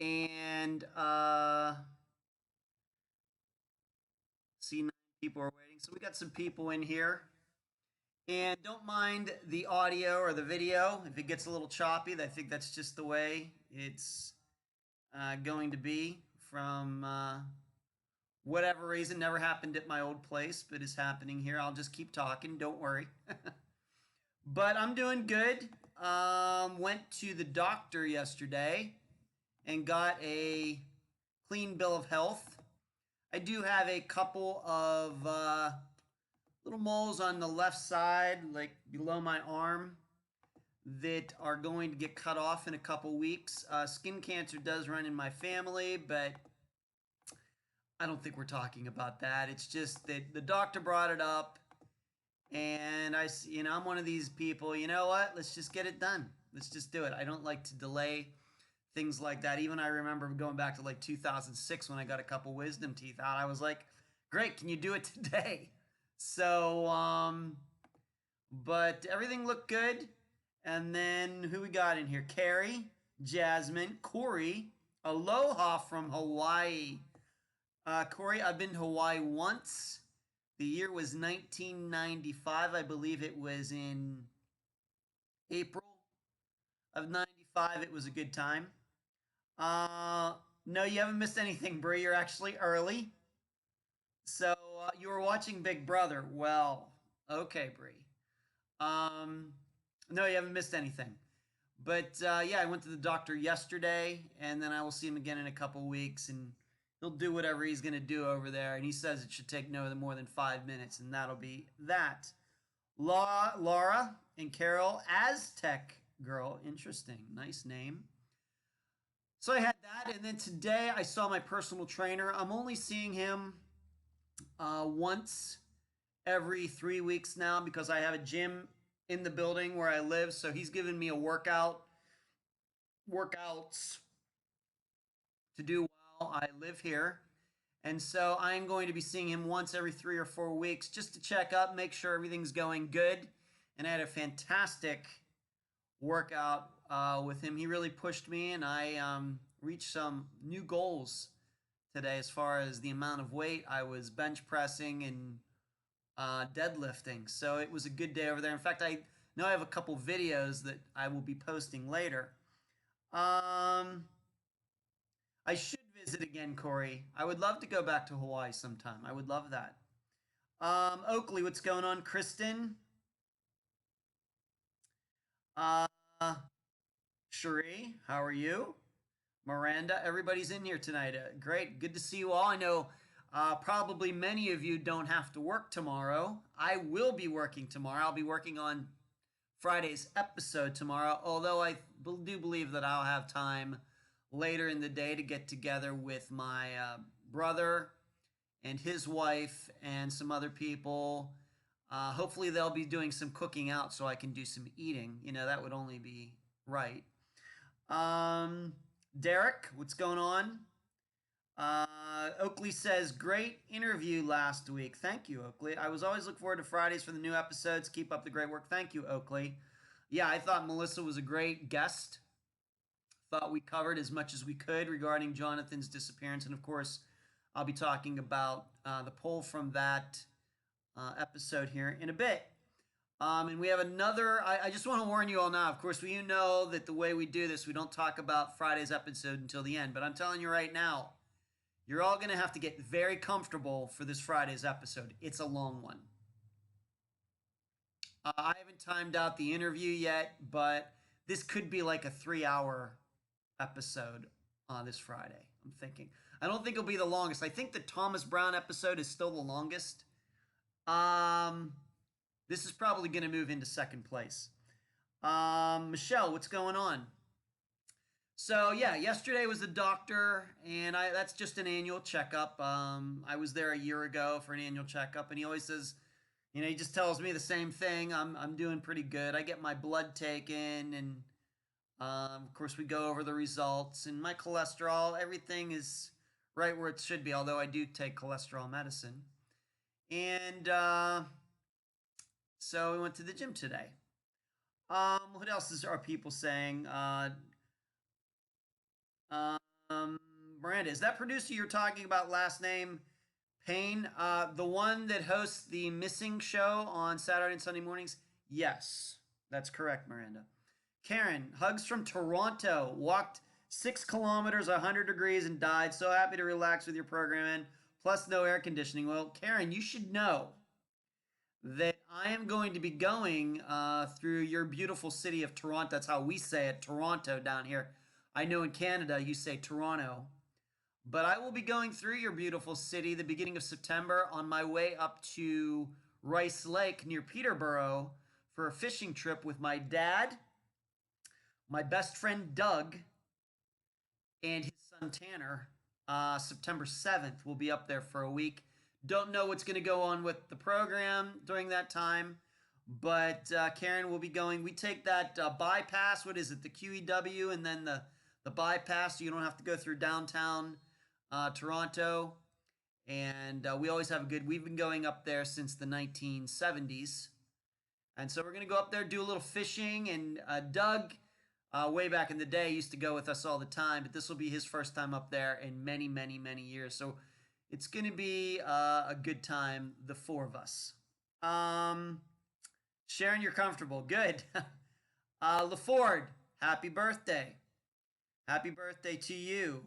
And see, 9 people are waiting. So we got some people in here. And don't mind the audio or the video if it gets a little choppy. I think that's just the way it's going to be from whatever reason. Never happened at my old place, but is happening here. I'll just keep talking. Don't worry. But I'm doing good. Went to the doctor yesterday and got a clean bill of health. I do have a couple of little moles on the left side, like below my arm, that are going to get cut off in a couple weeks. Skin cancer does run in my family, but I don't think we're talking about that. It's just that the doctor brought it up, and I'm one of these people. You know what? Let's just get it done. Let's just do it. I don't like to delay things like that. Even I remember going back to like 2006 when I got a couple wisdom teeth out. I was like, "Great, can you do it today?" So, but everything looked good. And then who we got in here? Carrie, Jasmine, Corey, Aloha from Hawaii. Corey, I've been to Hawaii once. The year was 1995. I believe it was in April of 95. It was a good time. No, you haven't missed anything, Brie. You're actually early. So you were watching Big Brother. Well, okay, Brie. Um, no, you haven't missed anything. But yeah, I went to the doctor yesterday, and then I will see him again in a couple weeks, and he'll do whatever he's going to do over there. And he says it should take no more than 5 minutes, and that'll be that. Laura and Carol, Aztec Girl. Interesting. Nice name. So I had that, and then today I saw my personal trainer. I'm only seeing him once every 3 weeks now because I have a gym in the building where I live. So he's given me a workouts to do while I live here. And so I'm going to be seeing him once every 3 or 4 weeks just to check up, make sure everything's going good. And I had a fantastic workout with him. He really pushed me, and I reached some new goals today as far as the amount of weight I was bench pressing and deadlifting. So it was a good day over there. In fact, I know I have a couple videos that I will be posting later. I should visit again, Corey. I would love to go back to Hawaii sometime. I would love that. Oakley, what's going on? Kristen, uh, Cherie, how are you? Miranda, everybody's in here tonight. Great, good to see you all. I know probably many of you don't have to work tomorrow. I will be working tomorrow. I'll be working on Friday's episode tomorrow, although I do believe that I'll have time later in the day to get together with my brother and his wife and some other people. Hopefully, they'll be doing some cooking out so I can do some eating. You know, that would only be right. Um, Derek, what's going on? Oakley says, great interview last week. Thank you, Oakley. I was always looking forward to Fridays for the new episodes. Keep up the great work. Thank you, Oakley. Yeah, I thought Melissa was a great guest. Thought we covered as much as we could regarding Jonathan's disappearance. And of course, I'll be talking about the poll from that episode here in a bit. And we have another. I just want to warn you all now. Of course, you know that the way we do this, we don't talk about Friday's episode until the end. But I'm telling you right now, you're all going to have to get very comfortable for this Friday's episode. It's a long one. I haven't timed out the interview yet, but this could be like a 3 hour episode this Friday. I'm thinking. I don't think it'll be the longest. I think the Thomas Brown episode is still the longest. This is probably going to move into second place. Michelle, what's going on? So yeah, yesterday was the doctor, and that's just an annual checkup. I was there a year ago for an annual checkup, and he always says, he just tells me the same thing. I'm doing pretty good. I get my blood taken, and of course we go over the results, and my cholesterol, everything is right where it should be. Although I do take cholesterol medicine, and so we went to the gym today. What else are people saying? Um, Miranda, is that producer you're talking about last name Payne? The one that hosts the Missing Show on Saturday and Sunday mornings? Yes, that's correct, Miranda. Karen, hugs from Toronto. Walked 6 kilometers, 100 degrees, and died. So happy to relax with your program and plus no air conditioning. Well, Karen, you should know that I am going to be going through your beautiful city of Toronto. That's how we say it, Toronto down here. I know in Canada you say Toronto. But I will be going through your beautiful city the beginning of September on my way up to Rice Lake near Peterborough for a fishing trip with my dad, my best friend Doug, and his son Tanner. September 7th, we'll be up there for a week. Don't know what's going to go on with the program during that time, but Karen will be going. We take that bypass, what is it, the QEW, and then the bypass, so you don't have to go through downtown Toronto. And we always have a good, we've been going up there since the 1970s. And so we're going to go up there, do a little fishing. And Doug, way back in the day, used to go with us all the time. But this will be his first time up there in many, many, many years. So it's going to be a good time, the four of us. Sharon, you're comfortable. Good. LaFord, happy birthday. Happy birthday to you.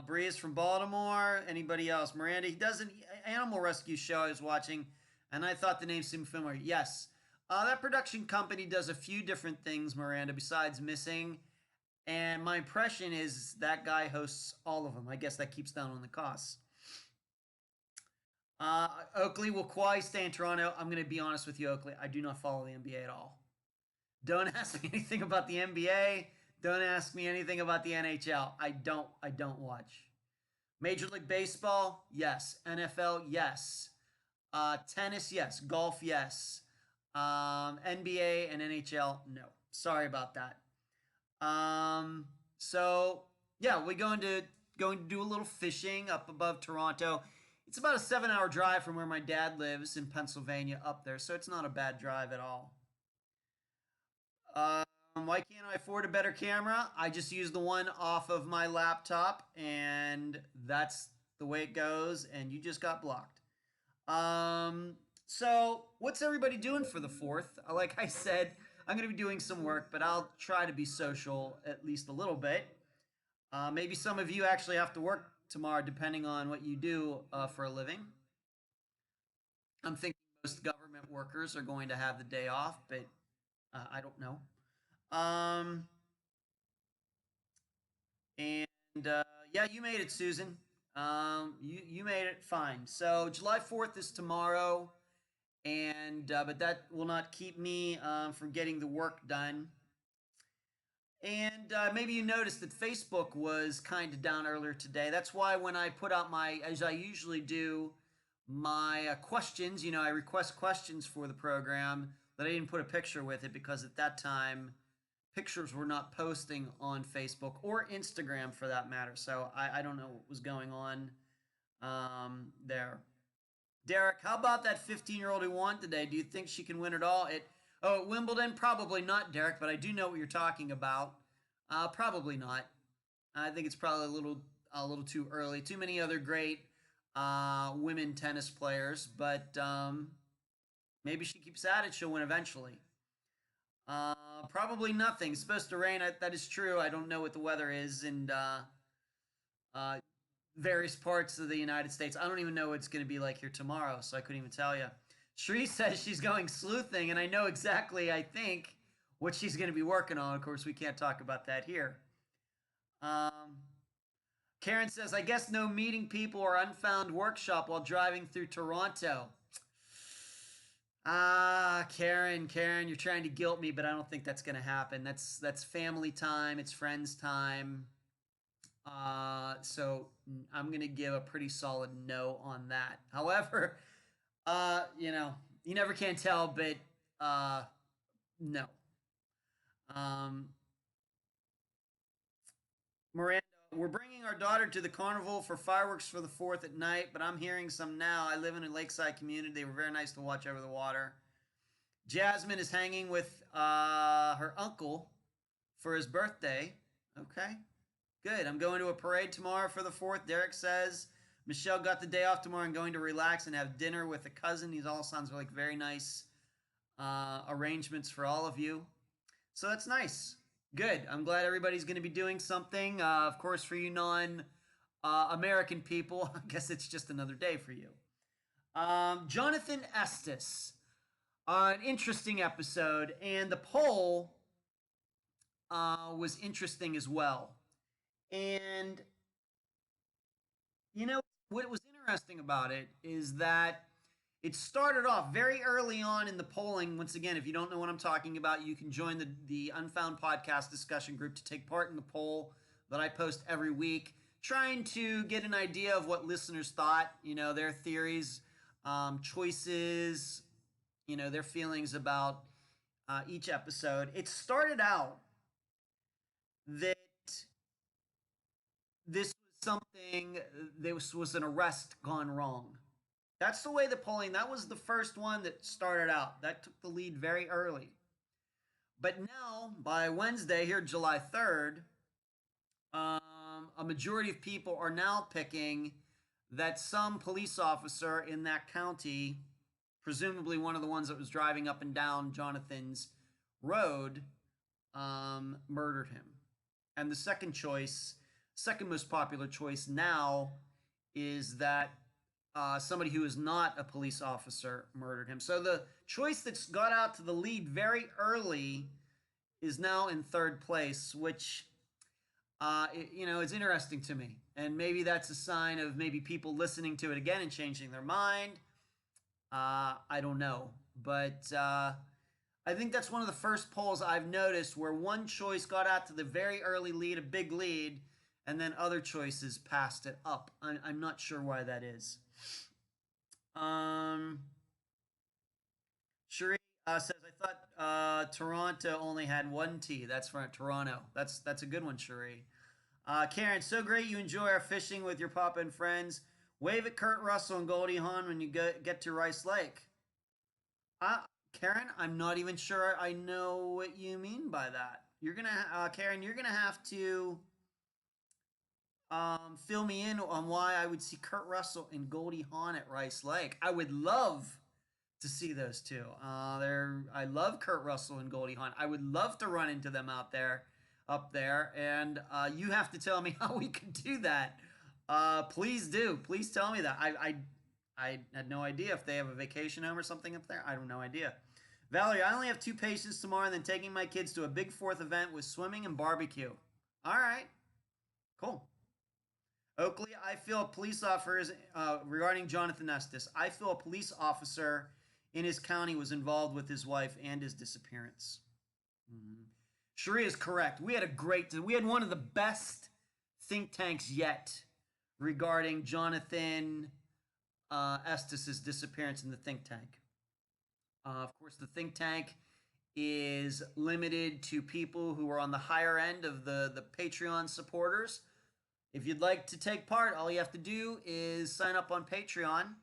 Bree is from Baltimore. Anybody else? Miranda, he does an animal rescue show I was watching, and I thought the name seemed familiar. Yes. That production company does a few different things, Miranda, besides missing. And my impression is that guy hosts all of them. I guess that keeps down on the costs. Oakley, will Kawhi stay in Toronto? I'm going to be honest with you, Oakley. I do not follow the NBA at all. Don't ask me anything about the NBA. Don't ask me anything about the NHL. I don't watch. Major League Baseball, yes. NFL, yes. Tennis, yes. Golf, yes. NBA and NHL, no. Sorry about that. So yeah, we're going to do a little fishing up above Toronto. It's about a 7-hour drive from where my dad lives in Pennsylvania up there, so it's not a bad drive at all. Why can't I afford a better camera? I just use the one off of my laptop, and that's the way it goes. And you just got blocked. So what's everybody doing for the fourth? Like I said, I'm going to be doing some work, but I'll try to be social at least a little bit. Maybe some of you actually have to work tomorrow, depending on what you do for a living. I'm thinking most government workers are going to have the day off, but I don't know. Um, and yeah, you made it, Susan. You made it fine. So July 4th is tomorrow, and but that will not keep me from getting the work done. And maybe you noticed that Facebook was kind of down earlier today. That's why when I put out my, as I usually do, my questions, I request questions for the program, that I didn't put a picture with it because at that time pictures were not posting on Facebook or Instagram for that matter. So I don't know what was going on there. Derek, how about that 15-year-old who won today? Do you think she can win it all? At Wimbledon? Probably not, Derek, but I do know what you're talking about. Probably not. I think it's probably a little too early. Too many other great women tennis players, but maybe she keeps at it. She'll win eventually. Probably nothing. It's supposed to rain. That is true. I don't know what the weather is in uh, various parts of the United States. I don't even know what it's going to be like here tomorrow, so I couldn't even tell you. Shree says she's going sleuthing, and I know exactly, I think, what she's going to be working on. Of course, we can't talk about that here. Um, Karen says, I guess no meeting people or Unfound workshop while driving through Toronto. Karen, you're trying to guilt me, but I don't think that's going to happen. That's family time. It's friends time. So I'm going to give a pretty solid no on that. However, you never can tell, but no. Um, Miranda, we're bringing our daughter to the carnival for fireworks for the 4th at night, but I'm hearing some now. I live in a lakeside community. They were very nice to watch over the water. Jasmine is hanging with her uncle for his birthday. Okay. Good. I'm going to a parade tomorrow for the 4th. Derek says Michelle got the day off tomorrow and going to relax and have dinner with a cousin. These all sounds like very nice arrangements for all of you. So that's nice. Good. I'm glad everybody's going to be doing something. Of course, for you non American people, I guess it's just another day for you. Jonathan Estes. An interesting episode, and the poll was interesting as well. And you know what was interesting about it is that it started off very early on in the polling. Once again, if you don't know what I'm talking about, you can join the Unfound podcast discussion group to take part in the poll that I post every week, trying to get an idea of what listeners thought, their theories, choices, their feelings about each episode. It started out that this was something, this was an arrest gone wrong. That's the way the polling, that was the first one that started out. That took the lead very early. But now, by Wednesday, here, July 3rd, a majority of people are now picking that some police officer in that county, presumably one of the ones that was driving up and down Jonathan's road, murdered him. And the second most popular choice now is that somebody who is not a police officer murdered him. So the choice that's got out to the lead very early is now in third place, which it's interesting to me. And maybe that's a sign of maybe people listening to it again and changing their mind. I don't know, but I think that's one of the first polls I've noticed where one choice got out to the very early lead, a big lead, and then other choices passed it up. I'm not sure why that is. Cherie says, I thought Toronto only had one T. That's right, Toronto. That's a good one, Cherie. Karen, so great you enjoy our fishing with your papa and friends. Wave at Kurt Russell and Goldie Hawn when you get to Rice Lake. Karen, I'm not even sure I know what you mean by that. Karen, you're gonna have to fill me in on why I would see Kurt Russell and Goldie Hawn at Rice Lake. I would love to see those two. I love Kurt Russell and Goldie Hawn. I would love to run into them up there, and you have to tell me how we could do that. Please do. Please tell me that. I had no idea if they have a vacation home or something up there. I have no idea. Valerie, I only have 2 patients tomorrow, and then taking my kids to a big 4th event with swimming and barbecue. All right. Cool. Oakley, I feel a police officer, regarding Jonathan Estes, I feel a police officer in his county was involved with his wife and his disappearance. Mm-hmm. Cherie is correct. We had one of the best think tanks yet regarding Jonathan Estes' disappearance in the think tank. Of course, the think tank is limited to people who are on the higher end of the Patreon supporters. If you'd like to take part, all you have to do is sign up on Patreon,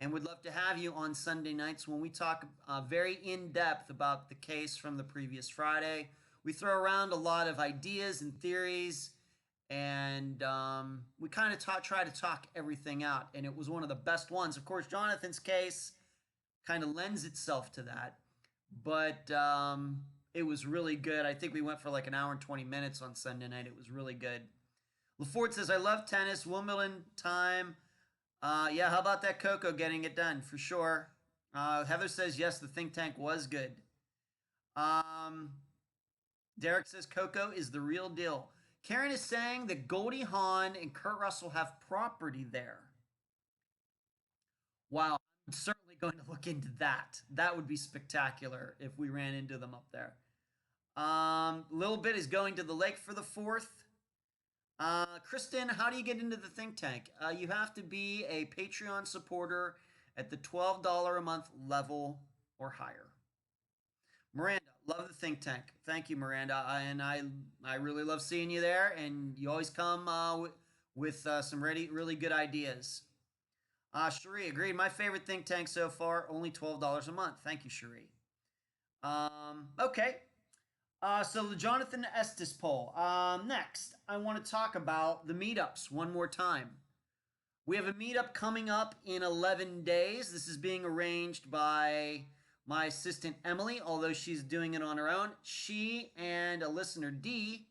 and we'd love to have you on Sunday nights when we talk very in-depth about the case from the previous Friday. We throw around a lot of ideas and theories, and we kind of try to talk everything out, and it was one of the best ones. Of course, Jonathan's case kind of lends itself to that, but it was really good. I think we went for like an hour and 20 minutes on Sunday night. It was really good. LaFord says, I love tennis, Wimbledon time. Yeah, how about that Coco getting it done? For sure. Heather says, yes, the think tank was good. Derek says, Coco is the real deal. Karen is saying that Goldie Hawn and Kurt Russell have property there. Wow, I'm certainly going to look into that. That would be spectacular if we ran into them up there. Little Bit is going to the lake for the 4th. Kristen, how do you get into the think tank? You have to be a Patreon supporter at the $12 a month level or higher. Miranda, love the think tank. Thank you, Miranda. And I really love seeing you there, and you always come with some really good ideas. Cherie, agreed. My favorite think tank so far, only $12 a month. Thank you, Cherie. Okay. So the Jonathan Estes poll. Next, I want to talk about the meetups one more time. We have a meetup coming up in 11 days. This is being arranged by my assistant Emily, although she's doing it on her own. She and a listener, D,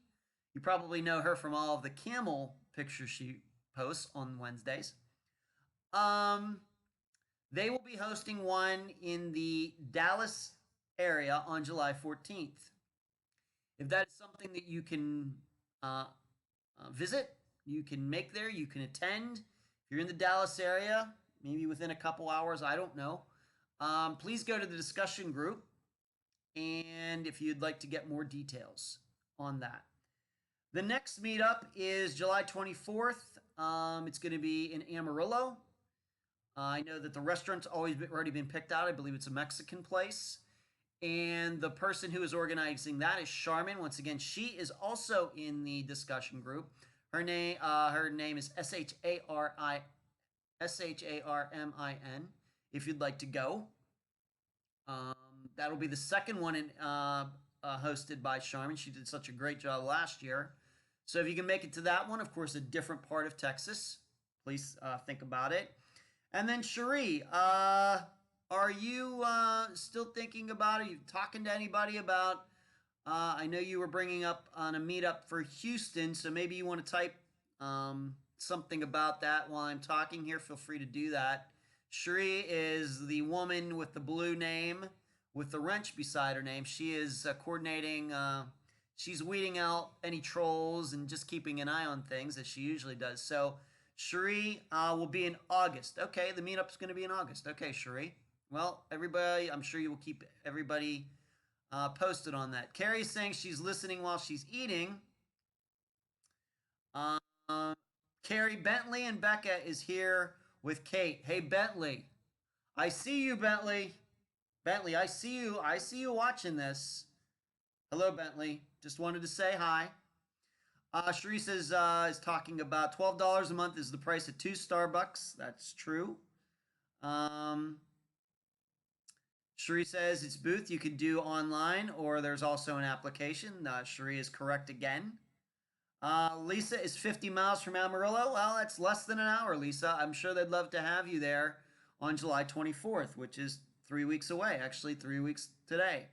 you probably know her from all of the camel pictures she posts on Wednesdays. Um, they will be hosting one in the Dallas area on July 14th. If that is something that you can uh, visit, you can make there, you can attend. If you're in the Dallas area, maybe within a couple hours, I don't know. Please go to the discussion group, and if you'd like to get more details on that. The next meetup is July 24th. It's going to be in Amarillo. I know that the restaurant's already been picked out. I believe it's a Mexican place. And the person who is organizing that is Charmin. Once again, she is also in the discussion group. Her name is Sharmin. If you'd like to go, that'll be the second one hosted by Charmin. She did such a great job last year. So if you can make it to that one, of course, a different part of Texas, please think about it. And then Cherie, are you still thinking about it? Are you talking to anybody about? I know you were bringing up on a meetup for Houston, so maybe you want to type something about that while I'm talking here. Feel free to do that. Cherie is the woman with the blue name with the wrench beside her name. She is coordinating. She's weeding out any trolls and just keeping an eye on things as she usually does. So Cherie will be in August. Okay, the meetup's going to be in August. Okay, Cherie. Well, everybody, I'm sure you will keep everybody posted on that. Carrie's saying she's listening while she's eating. Carrie, Bentley and Becca is here with Kate. Hey, Bentley. I see you, Bentley. Bentley, I see you. I see you watching this. Hello, Bentley. Just wanted to say hi. Sharice is talking about $12 a month is the price of 2 Starbucks. That's true. Cherie says it's Booth. You could do online, or there's also an application. Cherie is correct again. Lisa is 50 miles from Amarillo. Well, that's less than an hour, Lisa. I'm sure they'd love to have you there on July 24th, which is 3 weeks away. Actually, 3 weeks today.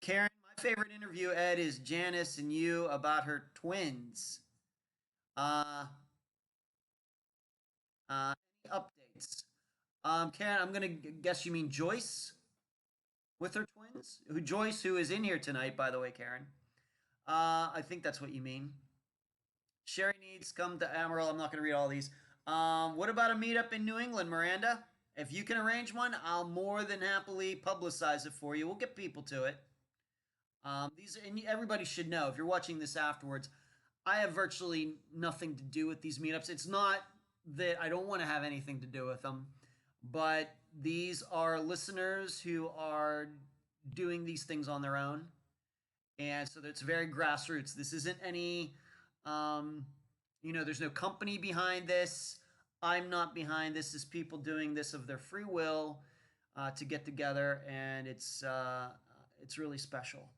Karen, my favorite interview, Ed, is Janice and you about her twins. Any updates? Karen, I'm gonna guess you mean Joyce with her twins. Joyce, who is in here tonight, by the way, Karen. I think that's what you mean. Sherry needs come to Amarillo. I'm not gonna read all these. What about a meetup in New England, Miranda? If you can arrange one, I'll more than happily publicize it for you. We'll get people to it. And everybody should know if you're watching this afterwards. I have virtually nothing to do with these meetups. It's not that I don't want to have anything to do with them, but these are listeners who are doing these things on their own, and so it's very grassroots. This isn't any, there's no company behind this. I'm not behind this. Is people doing this of their free will to get together, and it's really special.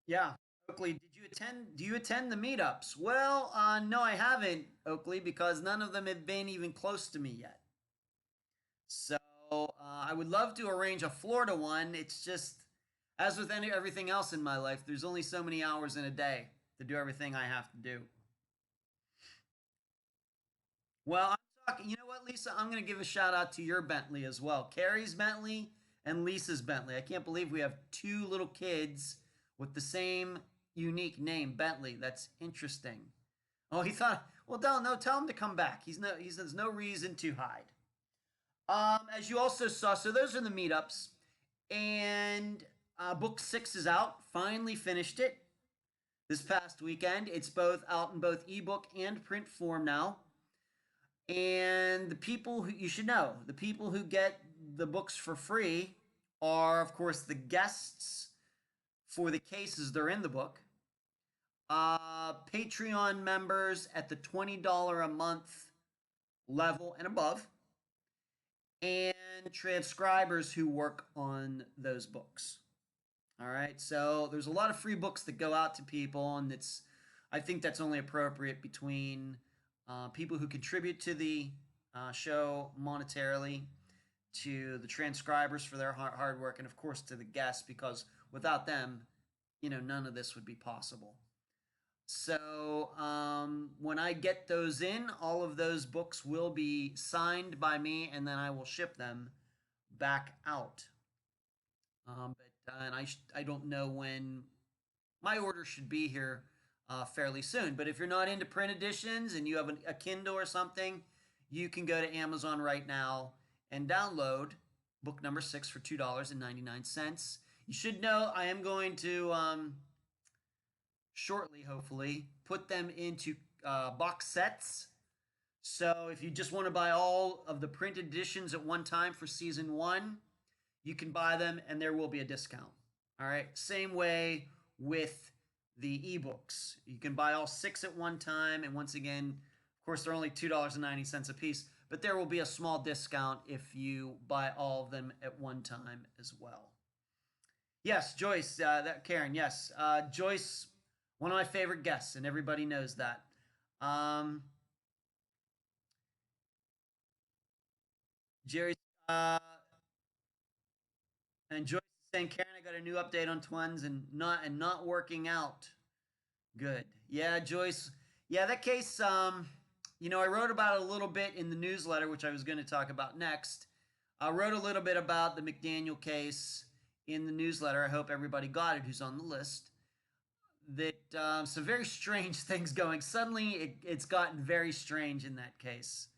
Yeah, Oakley, did you attend? Do you attend the meetups? Well, no, I haven't, Oakley, because none of them have been even close to me yet. So I would love to arrange a Florida one. It's just, as with everything else in my life, there's only so many hours in a day to do everything I have to do. Well, I'm talking. You know what, Lisa? I'm going to give a shout out to your Bentley as well. Carrie's Bentley and Lisa's Bentley. I can't believe we have 2 little kids with the same unique name, Bentley. That's interesting. Oh, he thought. Well, no, tell him to come back. There's no reason to hide. As you also saw, so those are the meetups, and book 6 is out. Finally finished it this past weekend. It's both out in both ebook and print form now. And the people who you should know, the people who get the books for free are, of course, the guests for the cases they're in the book. Patreon members at the $20 a month level and above, and transcribers who work on those books. All right. So there's a lot of free books that go out to people, and I think that's only appropriate between people who contribute to the show monetarily, to the transcribers for their hard work, and of course to the guests, because without them, none of this would be possible. So when I get those in, all of those books will be signed by me, and then I will ship them back out. And I don't know when my order should be here fairly soon. But if you're not into print editions and you have a Kindle or something, you can go to Amazon right now and download book number 6 for $2.99. You should know I am going to shortly, hopefully, put them into box sets. So if you just want to buy all of the print editions at one time for season 1, you can buy them and there will be a discount. All right. Same way with the ebooks. You can buy all 6 at one time. And once again, of course, they're only $2.90 a piece, but there will be a small discount if you buy all of them at one time as well. Yes, Joyce, Karen, yes. Joyce, one of my favorite guests, and everybody knows that. Jerry, and Joyce is saying, Karen, I got a new update on twins and not working out. Good. Yeah, Joyce. Yeah, that case, I wrote about it a little bit in the newsletter, which I was going to talk about next. I wrote a little bit about the McDaniel case in the newsletter. I hope everybody got it who's on the list. That some very strange things going. Suddenly, it's gotten very strange in that case.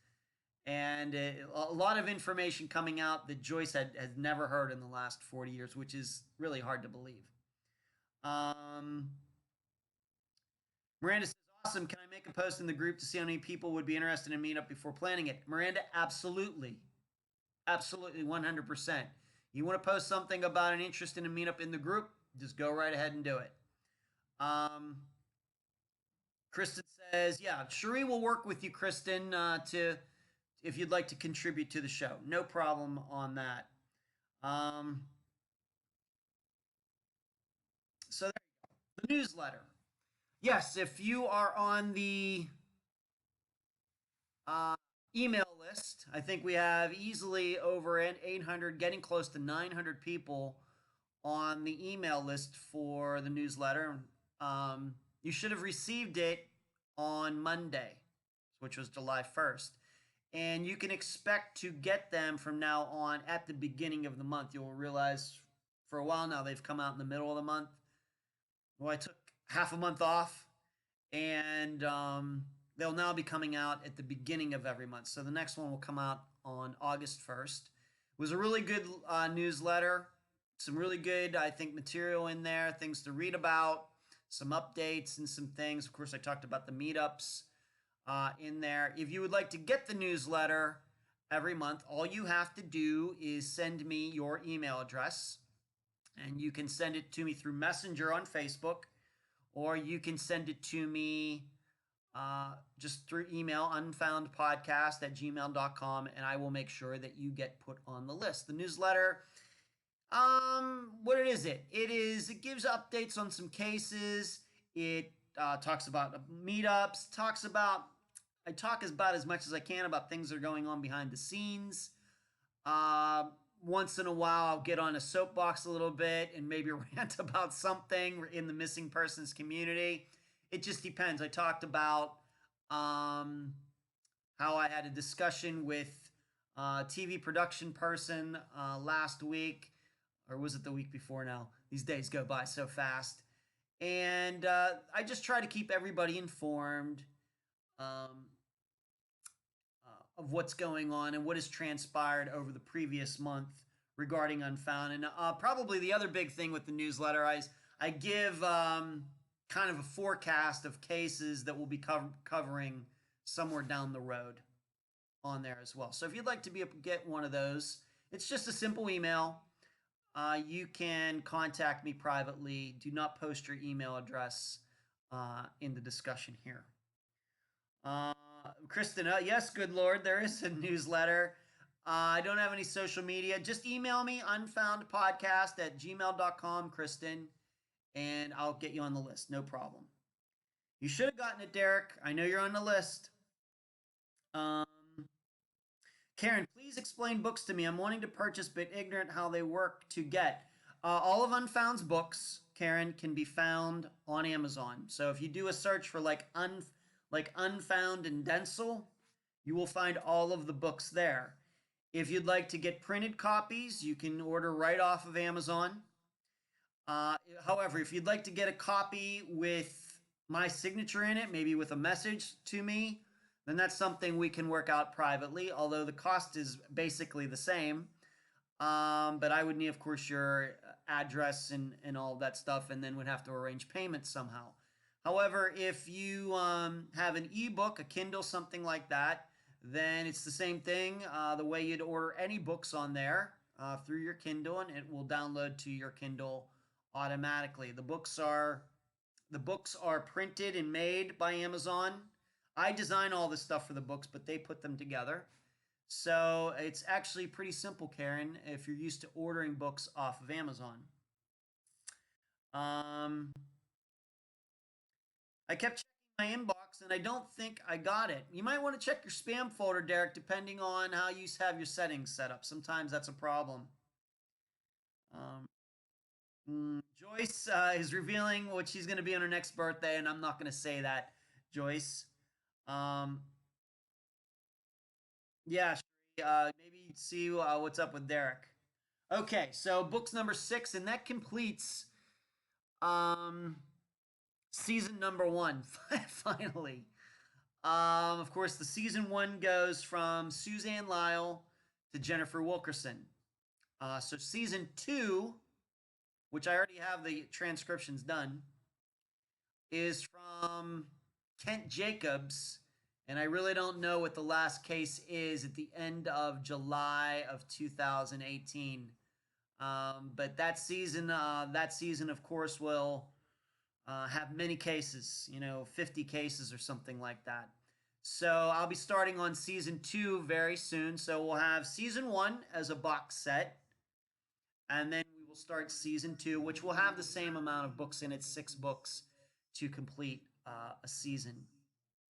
And a lot of information coming out that Joyce had never heard in the last 40 years, which is really hard to believe. Miranda says, awesome. Can I make a post in the group to see how many people would be interested in meetup before planning it? Miranda, absolutely. Absolutely, 100%. You want to post something about an interest in a meetup in the group? Just go right ahead and do it. Kristen says, yeah, Cherie will work with you, Kristen, if you'd like to contribute to the show. No problem on that. So there you go. The newsletter. Yes, if you are on the email list, I think we have easily over 800, getting close to 900 people on the email list for the newsletter. You should have received it on Monday, which was July 1st. And you can expect to get them from now on at the beginning of the month. You'll realize for a while now they've come out in the middle of the month. Well, I took half a month off, and they'll now be coming out at the beginning of every month. So the next one will come out on August 1st. It was a really good newsletter. Some really good, I think, material in there, things to read about, some updates and some things. Of course, I talked about the meetups in there. If you would like to get the newsletter every month, all you have to do is send me your email address, and you can send it to me through Messenger on Facebook, or you can send it to me just through email, unfoundpodcast@gmail.com, and I will make sure that you get put on the list. The newsletter, what is it? It gives updates on some cases. It talks about meetups, I talk about as much as I can about things that are going on behind the scenes. Once in a while, I'll get on a soapbox a little bit and maybe rant about something in the missing persons community. It just depends. I talked about how I had a discussion with a TV production person last week, or was it the week before now? These days go by so fast. And I just try to keep everybody informed of what's going on and what has transpired over the previous month regarding Unfound. And probably the other big thing with the newsletter, I give kind of a forecast of cases that we'll be covering somewhere down the road on there as well. So if you'd like to get one of those, it's just a simple email. You can contact me privately. Do not post your email address in the discussion here. Kristen, yes, good Lord, there is a newsletter. I don't have any social media. Just email me, unfoundpodcast@gmail.com, Kristen, and I'll get you on the list. No problem. You should have gotten it, Derek. I know you're on the list. Um, Karen, please explain books to me. I'm wanting to purchase, but ignorant how they work to get. All of Unfound's books, Karen, can be found on Amazon. So if you do a search for like Unfound and Denzel, you will find all of the books there. If you'd like to get printed copies, you can order right off of Amazon. However, if you'd like to get a copy with my signature in it, maybe with a message to me, then that's something we can work out privately, although the cost is basically the same. But I would need, of course, your address and all that stuff, and then would have to arrange payment somehow. However, if you have an ebook, a Kindle, something like that, then it's the same thing. The way you'd order any books on there through your Kindle, and it will download to your Kindle automatically. The books are printed and made by Amazon. I design all this stuff for the books, but they put them together. So it's actually pretty simple, Karen, if you're used to ordering books off of Amazon. Um, I kept checking my inbox and I don't think I got it. You might want to check your spam folder, Derek, depending on how you have your settings set up. Sometimes that's a problem. Um, Joyce is revealing what she's going to be on her next birthday, and I'm not going to say that, Joyce. Um, yeah, maybe see what's up with Derek. Okay, so books number 6, and that completes um, season number 1. Finally, of course, the season 1 goes from Suzanne Lyle to Jennifer Wilkerson. So season 2, which I already have the transcriptions done, is from Kent Jacobs, and I really don't know what the last case is at the end of July of 2018. But that season, of course, will have many cases. 50 cases or something like that. So I'll be starting on season 2 very soon. So we'll have season 1 as a box set, and then we will start season 2, which will have the same amount of books in it, 6 books to complete a season.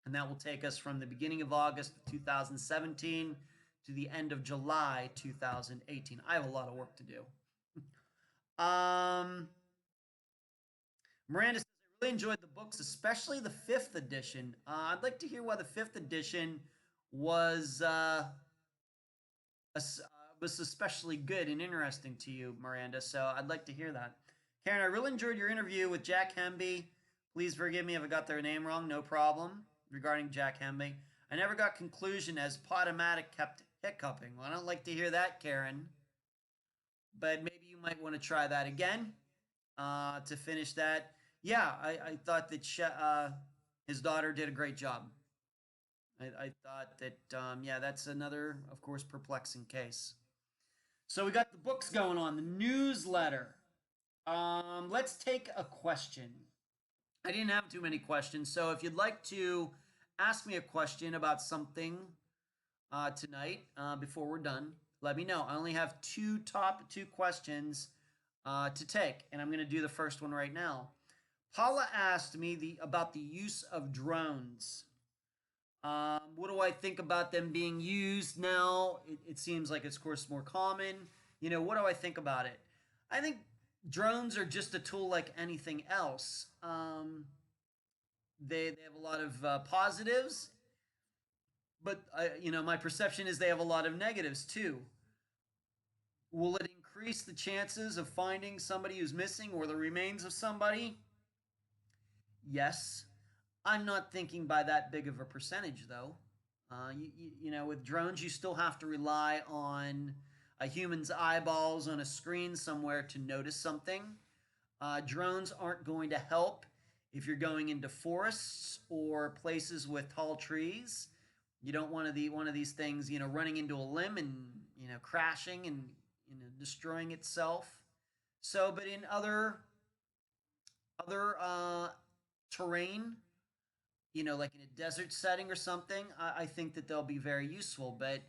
And that will take us from the beginning of August of 2017 to the end of July 2018. I have a lot of work to do. Miranda says, I really enjoyed the books, especially the 5th edition. I'd like to hear why the 5th edition was was especially good and interesting to you, Miranda. So I'd like to hear that. Karen, I really enjoyed your interview with Jack Hemby. Please forgive me if I got their name wrong. No problem. Regarding Jack Hemby, I never got conclusion as Podomatic kept hiccuping. Well, I don't like to hear that, Karen. But maybe you might want to try that again to finish that. Yeah, I thought that his daughter did a great job. I thought that, yeah, that's another, of course, perplexing case. So we got the books going on, the newsletter. Let's take a question. I didn't have too many questions, so if you'd like to ask me a question about something tonight before we're done, let me know. I only have top two questions to take, and I'm going to do the first one right now. Paula asked me about the use of drones. What do I think about them being used now? It seems like it's, of course, more common. What do I think about it? I think drones are just a tool like anything else. They have a lot of positives, but my perception is they have a lot of negatives too. Will it increase the chances of finding somebody who's missing or the remains of somebody? Yes. I'm not thinking by that big of a percentage, though. With drones, you still have to rely on a human's eyeballs on a screen somewhere to notice something. Drones aren't going to help if you're going into forests or places with tall trees. You don't want one of these things, running into a limb and crashing and destroying itself. So, but in other terrain, like in a desert setting or something, I think that they'll be very useful. But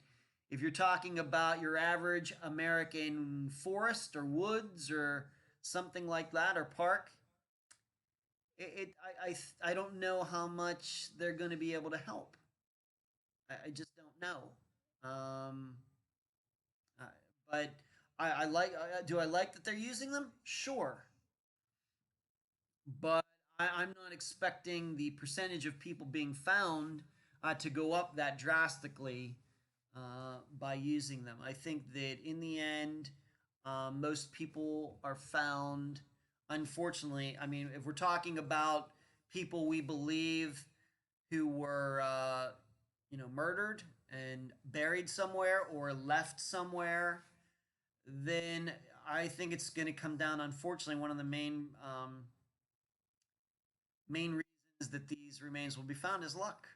if you're talking about your average American forest or woods or something like that or park, I don't know how much they're going to be able to help. I just don't know. Uh, but I like. Do I like that they're using them? Sure, but I'm not expecting the percentage of people being found to go up that drastically by using them. I think that in the end, most people are found. Unfortunately, I mean, if we're talking about people we believe who were, murdered and buried somewhere or left somewhere, then I think it's going to come down. Unfortunately, one of the main reasons that these remains will be found is luck.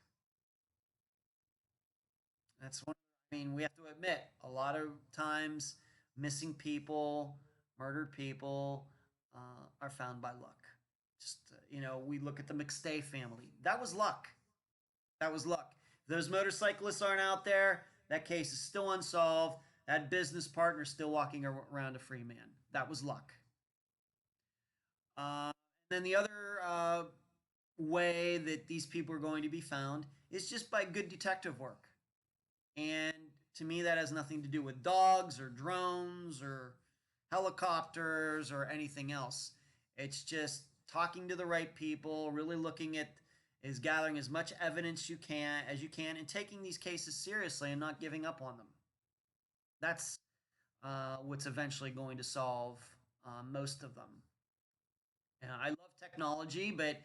That's one. I mean, we have to admit, a lot of times, missing people, murdered people, are found by luck. Just we look at the McStay family. That was luck. That was luck. If those motorcyclists aren't out there, that case is still unsolved. That business partner is still walking around a free man. That was luck. And then the other way that these people are going to be found is just by good detective work. And to me, that has nothing to do with dogs or drones or helicopters or anything else. It's just talking to the right people, really looking at is gathering as much evidence you can and taking these cases seriously and not giving up on them. That's what's eventually going to solve most of them. And I love technology, but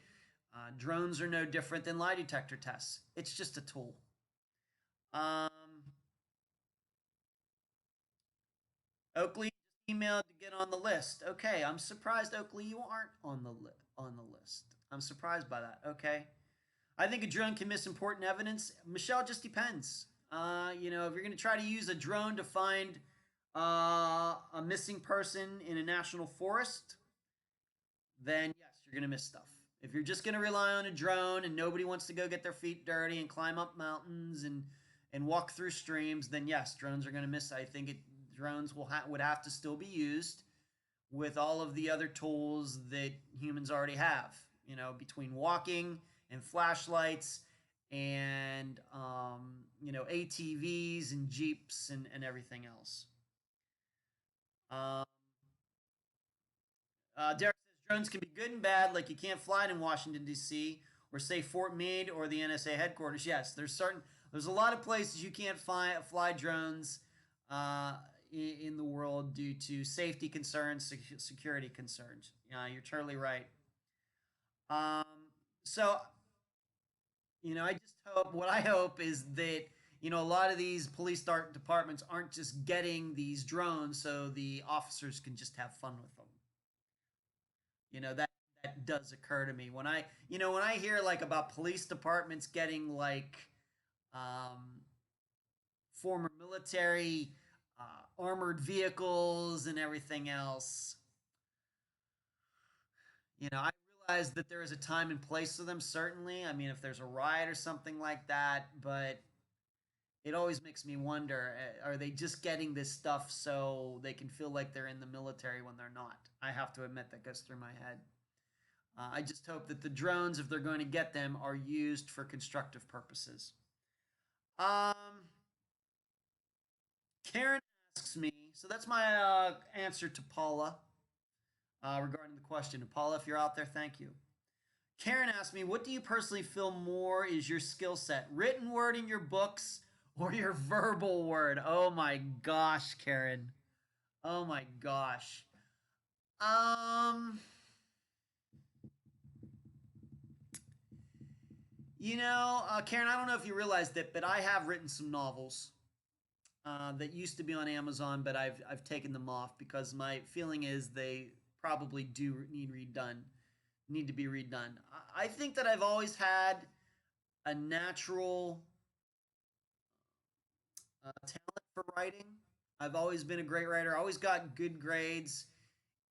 drones are no different than lie detector tests. It's just a tool. Um, Oakley just emailed to get on the list. Okay, I'm surprised, Oakley, you aren't on the list. I'm surprised by that. Okay, I think a drone can miss important evidence. Michelle, just depends. If you're going to try to use a drone to find a missing person in a national forest, then yes, you're going to miss stuff. If you're just going to rely on a drone and nobody wants to go get their feet dirty and climb up mountains and walk through streams, then yes, drones are going to miss. I think drones would have to still be used with all of the other tools that humans already have. Between walking and flashlights and ATVs and jeeps and everything else. Um, Derek says drones can be good and bad. Like you can't fly it in Washington D.C. or say Fort Meade or the NSA headquarters. Yes, there's a lot of places you can't fly drones uh, in the world due to safety concerns, security concerns. You're totally right. Um, so I just hope. What I hope is that a lot of these police departments aren't just getting these drones so the officers can just have fun with them. That does occur to me when I hear like about police departments getting like um, former military armored vehicles and everything else. I realize that there is a time and place for them. Certainly, I mean, if there's a riot or something like that, but it always makes me wonder: are they just getting this stuff so they can feel like they're in the military when they're not? I have to admit that goes through my head. I just hope that the drones, if they're going to get them, are used for constructive purposes. Um, Karen asks me, so that's my answer to Paula regarding the question. And Paula, if you're out there, thank you. Karen asked me, what do you personally feel more is your skill set? Written word in your books or your verbal word? Oh my gosh, Karen. Oh my gosh. Um, Karen, I don't know if you realized it, but I have written some novels that used to be on Amazon, but I've taken them off because my feeling is they probably do need to be redone. I think that I've always had a natural talent for writing. I've always been a great writer. I always got good grades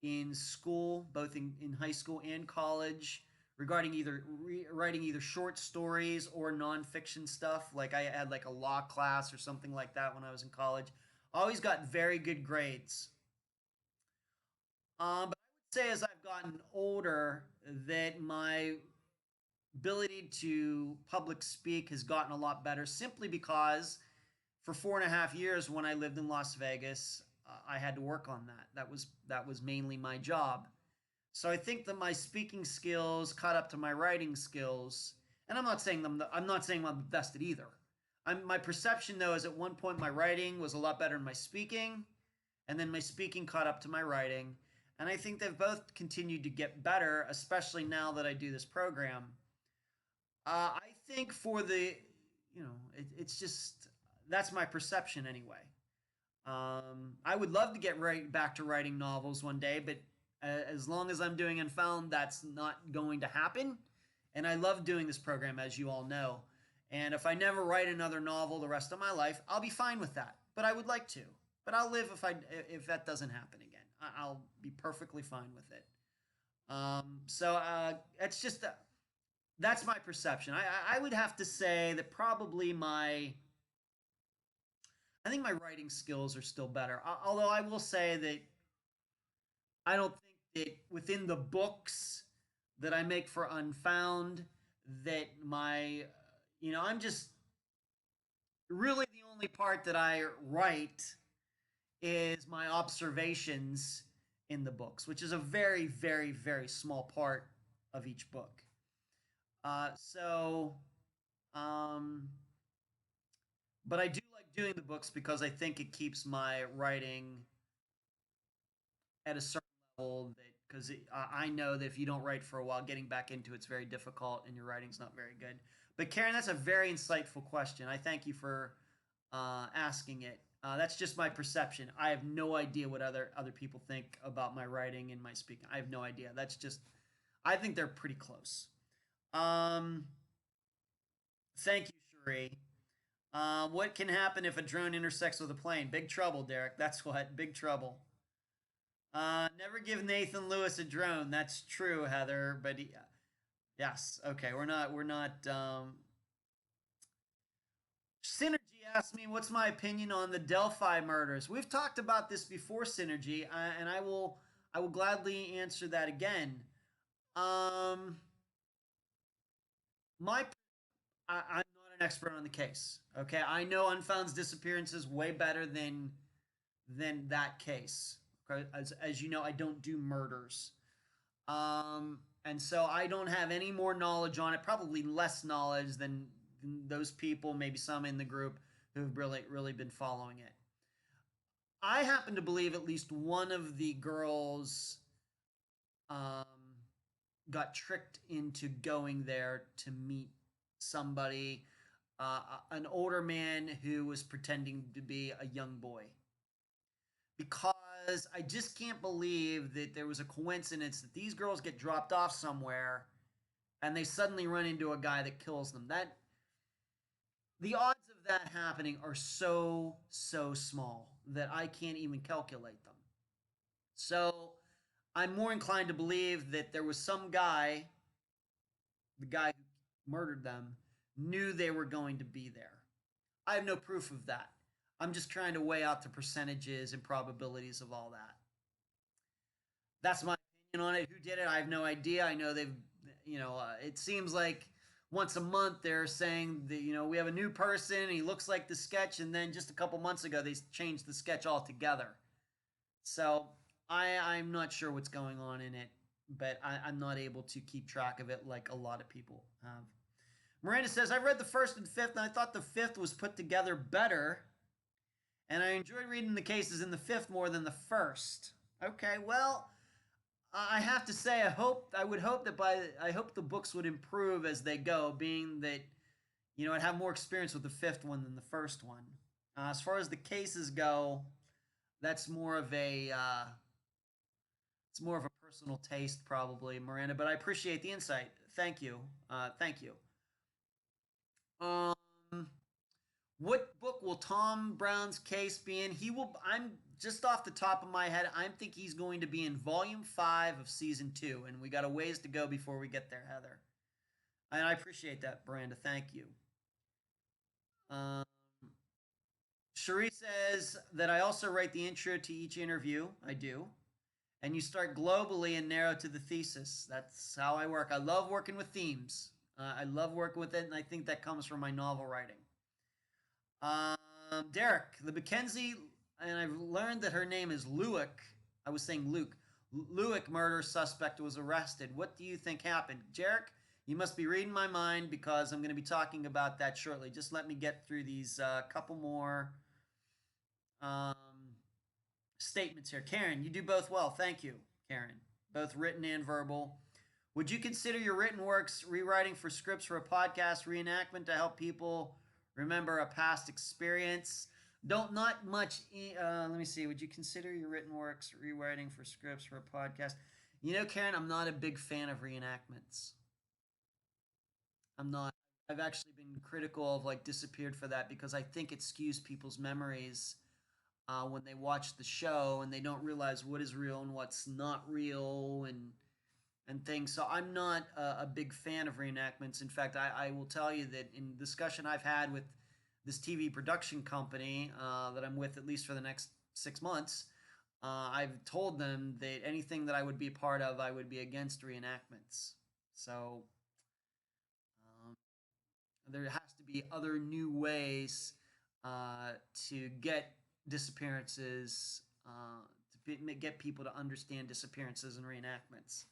in school, both in high school and college, regarding either writing either short stories or nonfiction stuff. Like I had like a law class or something like that when I was in college. Always got very good grades. But I would say as I've gotten older that my ability to public speak has gotten a lot better simply because for 4.5 years when I lived in Las Vegas, I had to work on that. That was mainly my job. So I think that my speaking skills caught up to my writing skills, and I'm not saying I'm the best at either. My perception though is at one point my writing was a lot better than my speaking, and then my speaking caught up to my writing, and I think they've both continued to get better, especially now that I do this program. I think for the, it's just that's my perception anyway. I would love to get right back to writing novels one day, but as long as I'm doing Unfound, that's not going to happen. And I love doing this program, as you all know. And if I never write another novel the rest of my life, I'll be fine with that. But I would like to. But I'll live if that doesn't happen again. I'll be perfectly fine with it. So it's just that's my perception. I would have to say that probably I think my writing skills are still better. Although I will say that I don't think that within the books that I make for Unfound that I'm just really the only part that I write is my observations in the books, which is a very, very, very small part of each book. So, um, but I do like doing the books because I think it keeps my writing at a certain level that because I know that if you don't write for a while, getting back into it's very difficult and your writing's not very good. But Karen, that's a very insightful question. I thank you for asking it. That's just my perception. I have no idea what other people think about my writing and my speaking. I have no idea. That's just I think they're pretty close. Um, Thank you, Cherie. What can happen if a drone intersects with a plane? Big trouble, Derek. That's what. Big trouble. Never give Nathan Lewis a drone. That's true, Heather. But yes, okay. We're not. Synergy asked me, "What's my opinion on the Delphi murders?" We've talked about this before, Synergy, and I will gladly answer that again. Um, my I'm not an expert on the case. Okay, I know Unfound's disappearances way better than that case. Okay, as you know, I don't do murders, and so I don't have any more knowledge on it. Probably less knowledge than those people, maybe some in the group who've really been following it. I happen to believe at least one of the girls um, got tricked into going there to meet somebody, an older man who was pretending to be a young boy. Because I just can't believe that there was a coincidence that these girls get dropped off somewhere and they suddenly run into a guy that kills them. That the odds of that happening are so small that I can't even calculate them. So I'm more inclined to believe that there was some guy, the guy who murdered them, knew they were going to be there. I have no proof of that. I'm just trying to weigh out the percentages and probabilities of all that. That's my opinion on it. Who did it? I have no idea. I know it seems like once a month they're saying that, we have a new person, he looks like the sketch, and then just a couple months ago they changed the sketch altogether. So I'm not sure what's going on in it, but I'm not able to keep track of it like a lot of people have. Miranda says, I read the first and fifth, and I thought the fifth was put together better, and I enjoyed reading the cases in the fifth more than the first. Okay, well, I have to say, I would hope that I hope the books would improve as they go, being that, I'd have more experience with the fifth one than the first one. As far as the cases go, that's it's more of a personal taste, probably, Miranda. But I appreciate the insight. Thank you. Thank you. Um, what book will Tom Brown's case be in? He will. I'm just off the top of my head, I think he's going to be in volume 5 of season 2, and we got a ways to go before we get there, Heather. And I appreciate that, Miranda. Thank you. Um, Cherie says that I also write the intro to each interview. I do. And you start globally and narrow to the thesis. That's how I work. I love working with themes. I love working with it, and I think that comes from my novel writing. Derek, the Mackenzie, and I've learned that her name is Lewick. I was saying Luke. Lewick murder suspect was arrested. What do you think happened? Jarek, you must be reading my mind because I'm going to be talking about that shortly. Just let me get through these couple more um, statements here. Karen, you do both well. Thank you, Karen. Both written and verbal. Would you consider your written works rewriting for scripts for a podcast reenactment to help people remember a past experience? Don't not much. Let me see. Would you consider your written works rewriting for scripts for a podcast? You know, Karen, I'm not a big fan of reenactments. I'm not. I've actually been critical of like Disappeared for that because I think it skews people's memories when they watch the show and they don't realize what is real and what's not real and things. So I'm not a big fan of reenactments. In fact, I will tell you that in discussion I've had with this TV production company that I'm with at least for the next 6 months, I've told them that anything that I would be a part of, I would be against reenactments. So um, there has to be other new ways to get disappearances, to get people to understand disappearances and reenactments.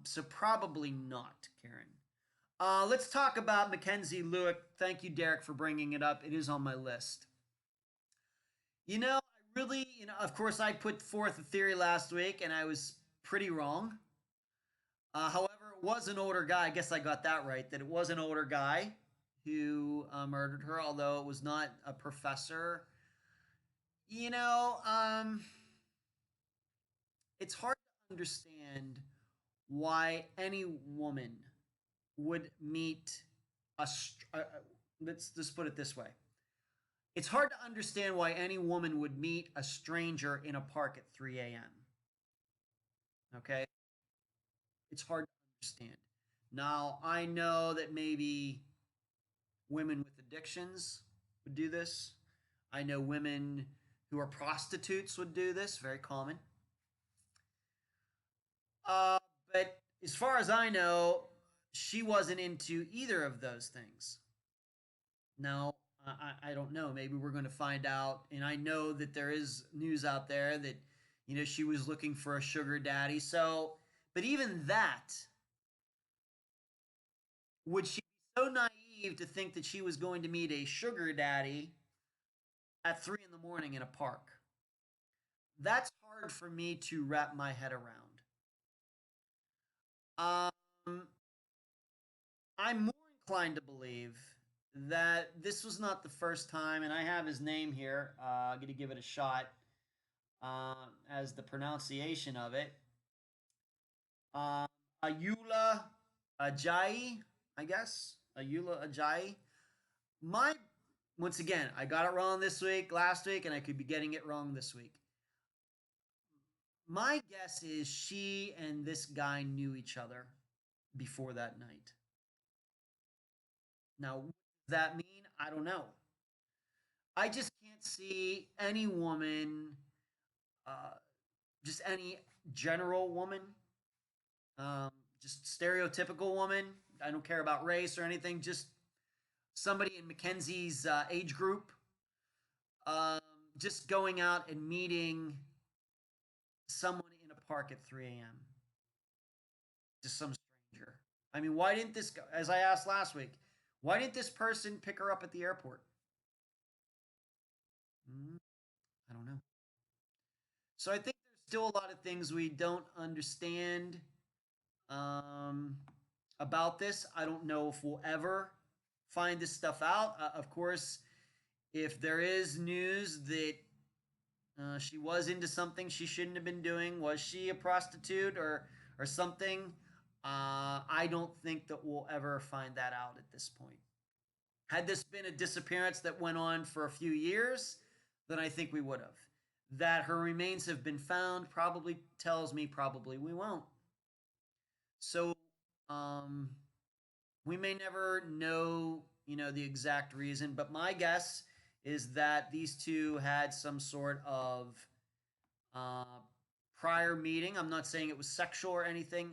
So probably not, Karen. Let's talk about Mackenzie Lewick. Thank you, Derek, for bringing it up. It is on my list. I really, of course, I put forth a theory last week, and I was pretty wrong. However, it was an older guy. I guess I got that right. That it was an older guy who murdered her, although it was not a professor. You know, it's hard to understand why any woman would meet a. Let's just put it this way. It's hard to understand why any woman would meet a stranger in a park at 3 a.m. Okay? It's hard to understand. Now, I know that maybe women with addictions would do this. I know women who are prostitutes would do this, very common. Uh, but as far as I know, she wasn't into either of those things. Now, I don't know. Maybe we're going to find out. And I know that there is news out there that, she was looking for a sugar daddy. So, but even that, would she be so naive to think that she was going to meet a sugar daddy at 3 in the morning in a park? That's hard for me to wrap my head around. Um, I'm more inclined to believe that this was not the first time, and I have his name here. I'm going to give it a shot as the pronunciation of it. Um, Ayula Ajayi, I guess. Ayula Ajayi. My, once again, I got it wrong this week, last week, and I could be getting it wrong this week. My guess is she and this guy knew each other before that night. Now, what does that mean? I don't know. I just can't see any woman, uh, just any general woman, um, just stereotypical woman. I don't care about race or anything. Just somebody in Mackenzie's age group, um, just going out and meeting someone in a park at 3 a.m. Just some stranger. I mean, why didn't this, as I asked last week, why didn't this person pick her up at the airport? Mm, I don't know. So I think there's still a lot of things we don't understand um, about this. I don't know if we'll ever find this stuff out. Of course, if there is news that she was into something she shouldn't have been doing, was she a prostitute or something? I don't think that we'll ever find that out at this point. Had this been a disappearance that went on for a few years, then I think we would have. that her remains have been found probably tells me probably we won't. So, um, we may never know, the exact reason, but my guess is that these two had some sort of uh, prior meeting. I'm not saying it was sexual or anything.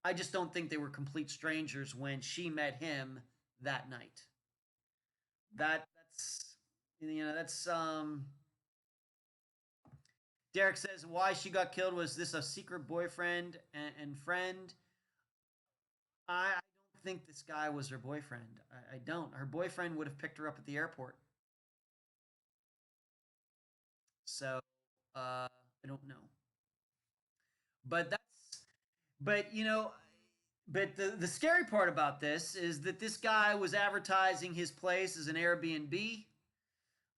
I just don't think they were complete strangers when she met him that night. That's that's Derek says why she got killed. Was this a secret boyfriend and friend? I don't think this guy was her boyfriend. I don't. Her boyfriend would have picked her up at the airport. So I don't know. But that's but but the scary part about this is that this guy was advertising his place as an Airbnb.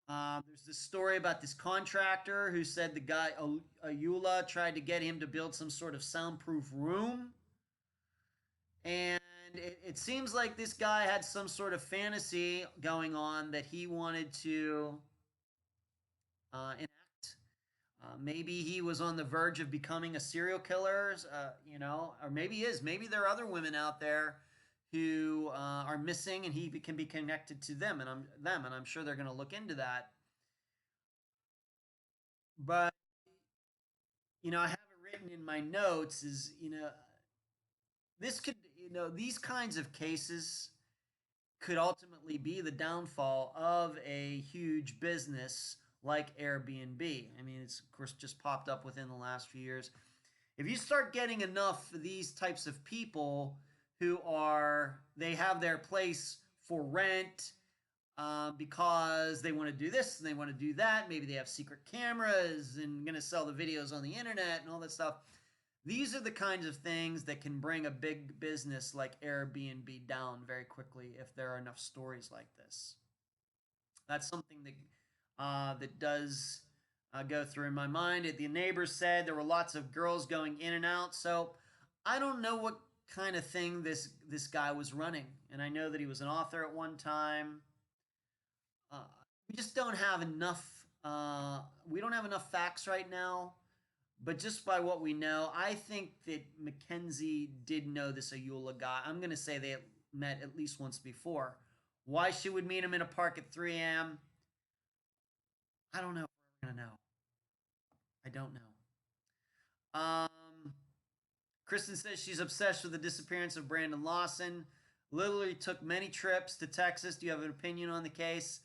There's this story about this contractor who said the guy Ayula tried to get him to build some sort of soundproof room, and it seems like this guy had some sort of fantasy going on that he wanted to enact. Maybe he was on the verge of becoming a serial killer, or maybe he is. Maybe there are other women out there who are missing, and he can be connected to them, and I'm sure they're going to look into that. But I have it written in my notes is this could these kinds of cases could ultimately be the downfall of a huge business like Airbnb. I mean, it's of course just popped up within the last few years. If you start getting enough of these types of people who they have their place for rent because they want to do this and they want to do that. Maybe they have secret cameras and going to sell the videos on the internet and all that stuff. These are the kinds of things that can bring a big business like Airbnb down very quickly if there are enough stories like this. That's something that does go through in my mind. The neighbors said there were lots of girls going in and out, so I don't know what kind of thing this guy was running. And I know that he was an author at one time. Uh, we just don't have enough. We don't have enough facts right now. But just by what we know, I think that Mackenzie did know this Ayula guy. I'm going to say they met at least once before. Why she would meet him in a park at 3 a.m., I don't know if we're going to know. I don't know. Kristen says she's obsessed with the disappearance of Brandon Lawson. Literally took many trips to Texas. Do you have an opinion on the case?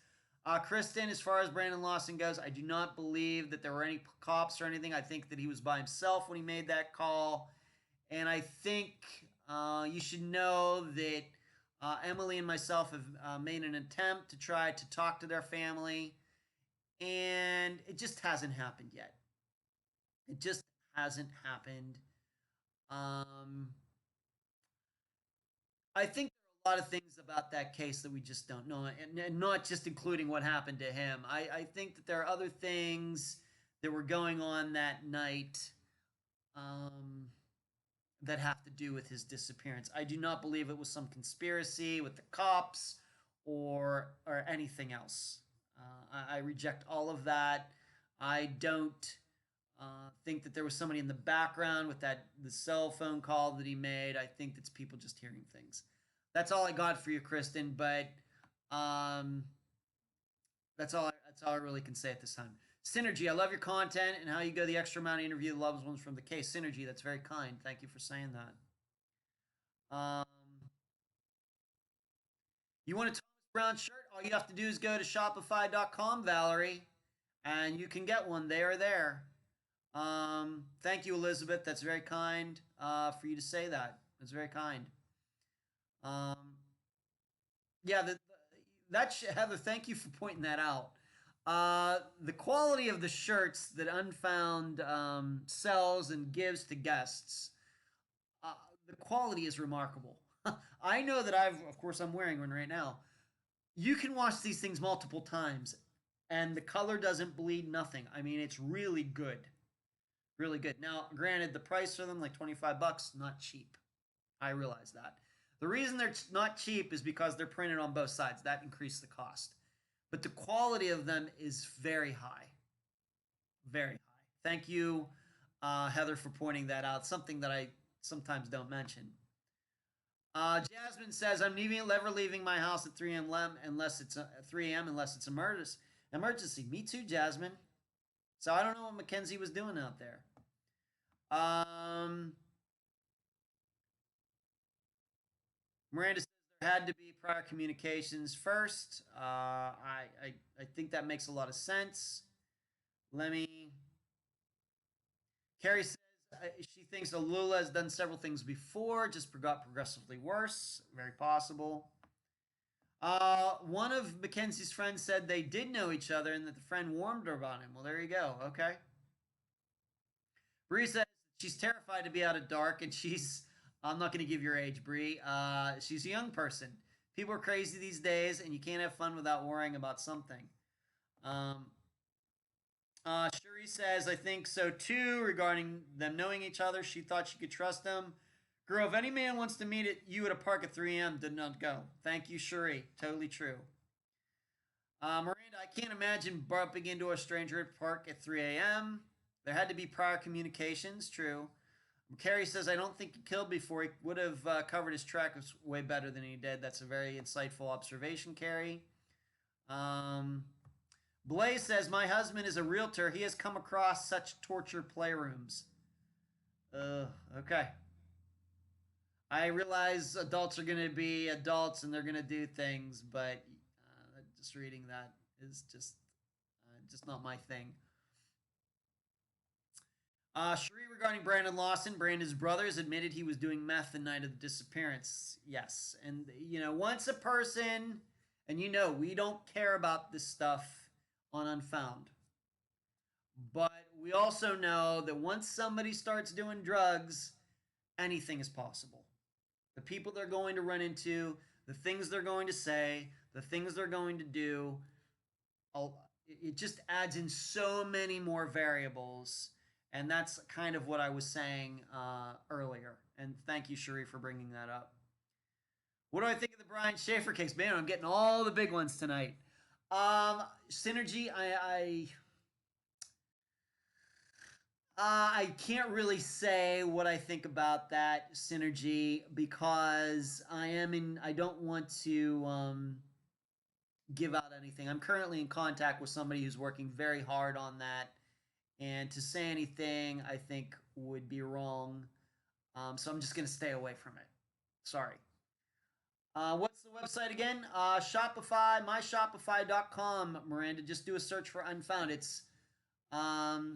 Kristen, as far as Brandon Lawson goes, I do not believe that there were any cops or anything. I think that he was by himself when he made that call. And I think you should know that Emily and myself have made an attempt to try to talk to their family, and it just hasn't happened yet. It just hasn't happened. Um, I think there are a lot of things about that case that we just don't know, and not just including what happened to him. I think that there are other things that were going on that night um, that have to do with his disappearance. I do not believe it was some conspiracy with the cops or anything else. I reject all of that. I don't think that there was somebody in the background with the cell phone call that he made. I think that's people just hearing things. That's all I got for you, Kristen. But um, that's all I really can say at this time. Synergy, I love your content and how you go the extra amount to interview the loved ones from the case. Synergy, that's very kind. Thank you for saying that. Um, you want a Thomas Brown shirt? All you have to do is go to Shopify.com, Valerie, and you can get one there or there. Thank you, Elizabeth. That's very kind for you to say that. That's very kind. Um, yeah, Heather, thank you for pointing that out. The quality of the shirts that Unfound sells and gives to guests, uh, the quality is remarkable. I know that of course, I'm wearing one right now. You can wash these things multiple times, and the color doesn't bleed. Nothing. I mean, it's really good, really good. Now, granted, the price for them like $25, not cheap. I realize that. The reason they're not cheap is because they're printed on both sides. That increased the cost. But the quality of them is very high. Very high. Thank you, Heather, for pointing that out. Something that I sometimes don't mention. Jasmine says, "I'm never leaving my house at 3 a.m. unless it's 3 a.m. unless it's emergency. Emergency. Me too, Jasmine. So I don't know what Mackenzie was doing out there. Um, Miranda says there had to be prior communications first. I think that makes a lot of sense. Let me. Carrie says she thinks Alula has done several things before, just got progressively worse. Very possible. One of Mackenzie's friends said they did know each other and that the friend warned her about him. Well, there you go. Okay. Bree says she's terrified to be out of dark, and she's. I'm not going to give your age, Bree. She's a young person. People are crazy these days, and you can't have fun without worrying about something. Um, Cherie says, I think so too, regarding them knowing each other. She thought she could trust them. Girl, if any man wants to meet you at a park at 3 a.m., did not go. Thank you, Cherie. Totally true. Miranda, I can't imagine bumping into a stranger at a park at 3 a.m. There had to be prior communications. True. Carrie says, I don't think he killed before. He would have covered his tracks way better than he did. That's a very insightful observation, Carrie. Um, Blaze says, my husband is a realtor. He has come across such torture playrooms. Okay. I realize adults are going to be adults and they're going to do things, but just reading that is just not my thing. Cherie regarding Brandon Lawson, Brandon's brothers admitted he was doing meth the night of the disappearance. Yes, and once a person, and we don't care about this stuff on Unfound, but we also know that once somebody starts doing drugs, anything is possible. The people they're going to run into, the things they're going to say, the things they're going to do, it just adds in so many more variables. And that's kind of what I was saying earlier. And thank you, Cherie, for bringing that up. What do I think of the Brian Schaefer case? Man, I'm getting all the big ones tonight. Synergy, I can't really say what I think about that Synergy because I don't want to give out anything. I'm currently in contact with somebody who's working very hard on that, and to say anything I think would be wrong. So I'm just going to stay away from it. Sorry. What's the website again? Shopify, myshopify.com. Miranda, just do a search for Unfound. It's my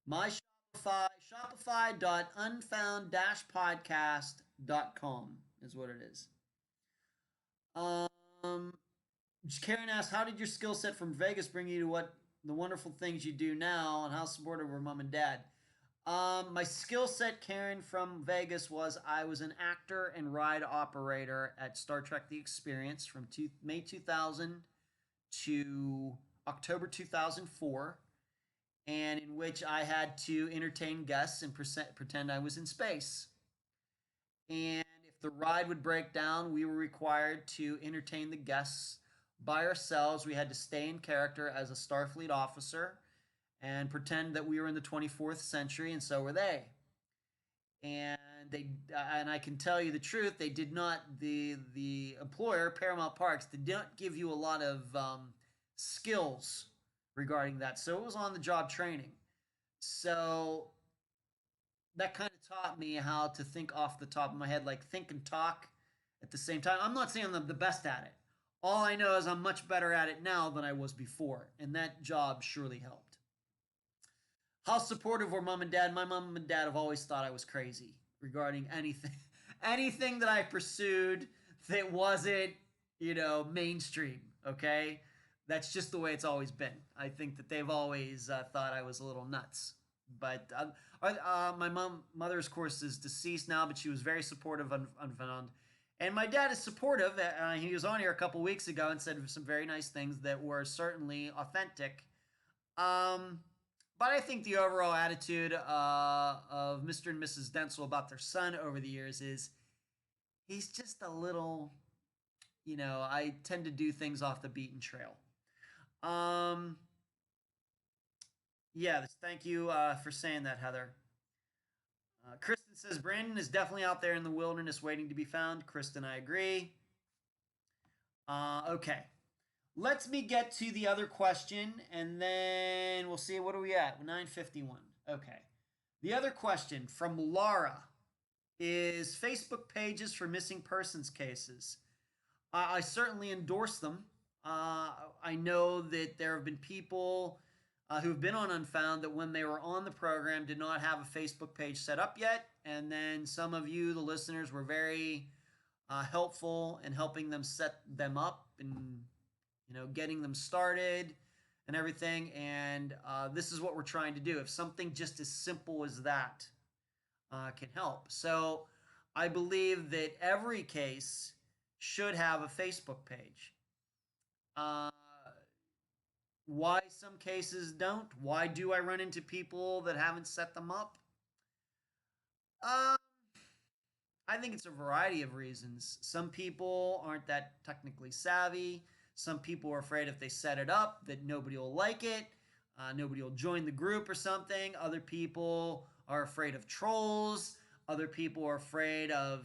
shopify.unfound-podcast.com is what it is. Karen asks, how did your skill set from Vegas bring you to what the wonderful things you do now, and how supportive were mom and dad? My skill set, Karen, from Vegas was I was an actor and ride operator at Star Trek The Experience from May 2000 to October 2004, and in which I had to entertain guests and pretend I was in space. And if the ride would break down, we were required to entertain the guests by ourselves. We had to stay in character as a Starfleet officer and pretend that we were in the 24th century, and so were they. And and I can tell you the truth, they did not. The employer, Paramount Parks, did not give you a lot of skills regarding that. So it was on the job training. So that kind of taught me how to think off the top of my head, like think and talk at the same time. I'm not saying I'm the best at it. All I know is I'm much better at it now than I was before, and that job surely helped. How supportive were mom and dad? My mom and dad have always thought I was crazy regarding anything, anything that I pursued that wasn't, mainstream. Okay, that's just the way it's always been. I think that they've always thought I was a little nuts. But my mother, of course, is deceased now, but she was very supportive of Unfound. And my dad is supportive. He was on here a couple weeks ago and said some very nice things that were certainly authentic. But I think the overall attitude of Mr. and Mrs. Densel about their son over the years is he's just a little, I tend to do things off the beaten trail. Yeah, thank you for saying that, Heather. Kristen says Brandon is definitely out there in the wilderness waiting to be found. Kristen, I agree. Okay. Let's me get to the other question, and then we'll see. What are we at? 9:51. Okay. The other question from Laura is Facebook pages for missing persons cases. I certainly endorse them. I know that there have been people who've been on Unfound that when they were on the program did not have a Facebook page set up yet. And then some of you, the listeners, were very helpful in helping them set them up and getting them started and everything. And this is what we're trying to do. If something just as simple as that can help. So I believe that every case should have a Facebook page. Uh, why some cases don't? Why do I run into people that haven't set them up? Um, I think it's a variety of reasons. Some people aren't that technically savvy. Some people are afraid if they set it up that nobody will like it, nobody will join the group or something. Other people are afraid of trolls. Other people are afraid of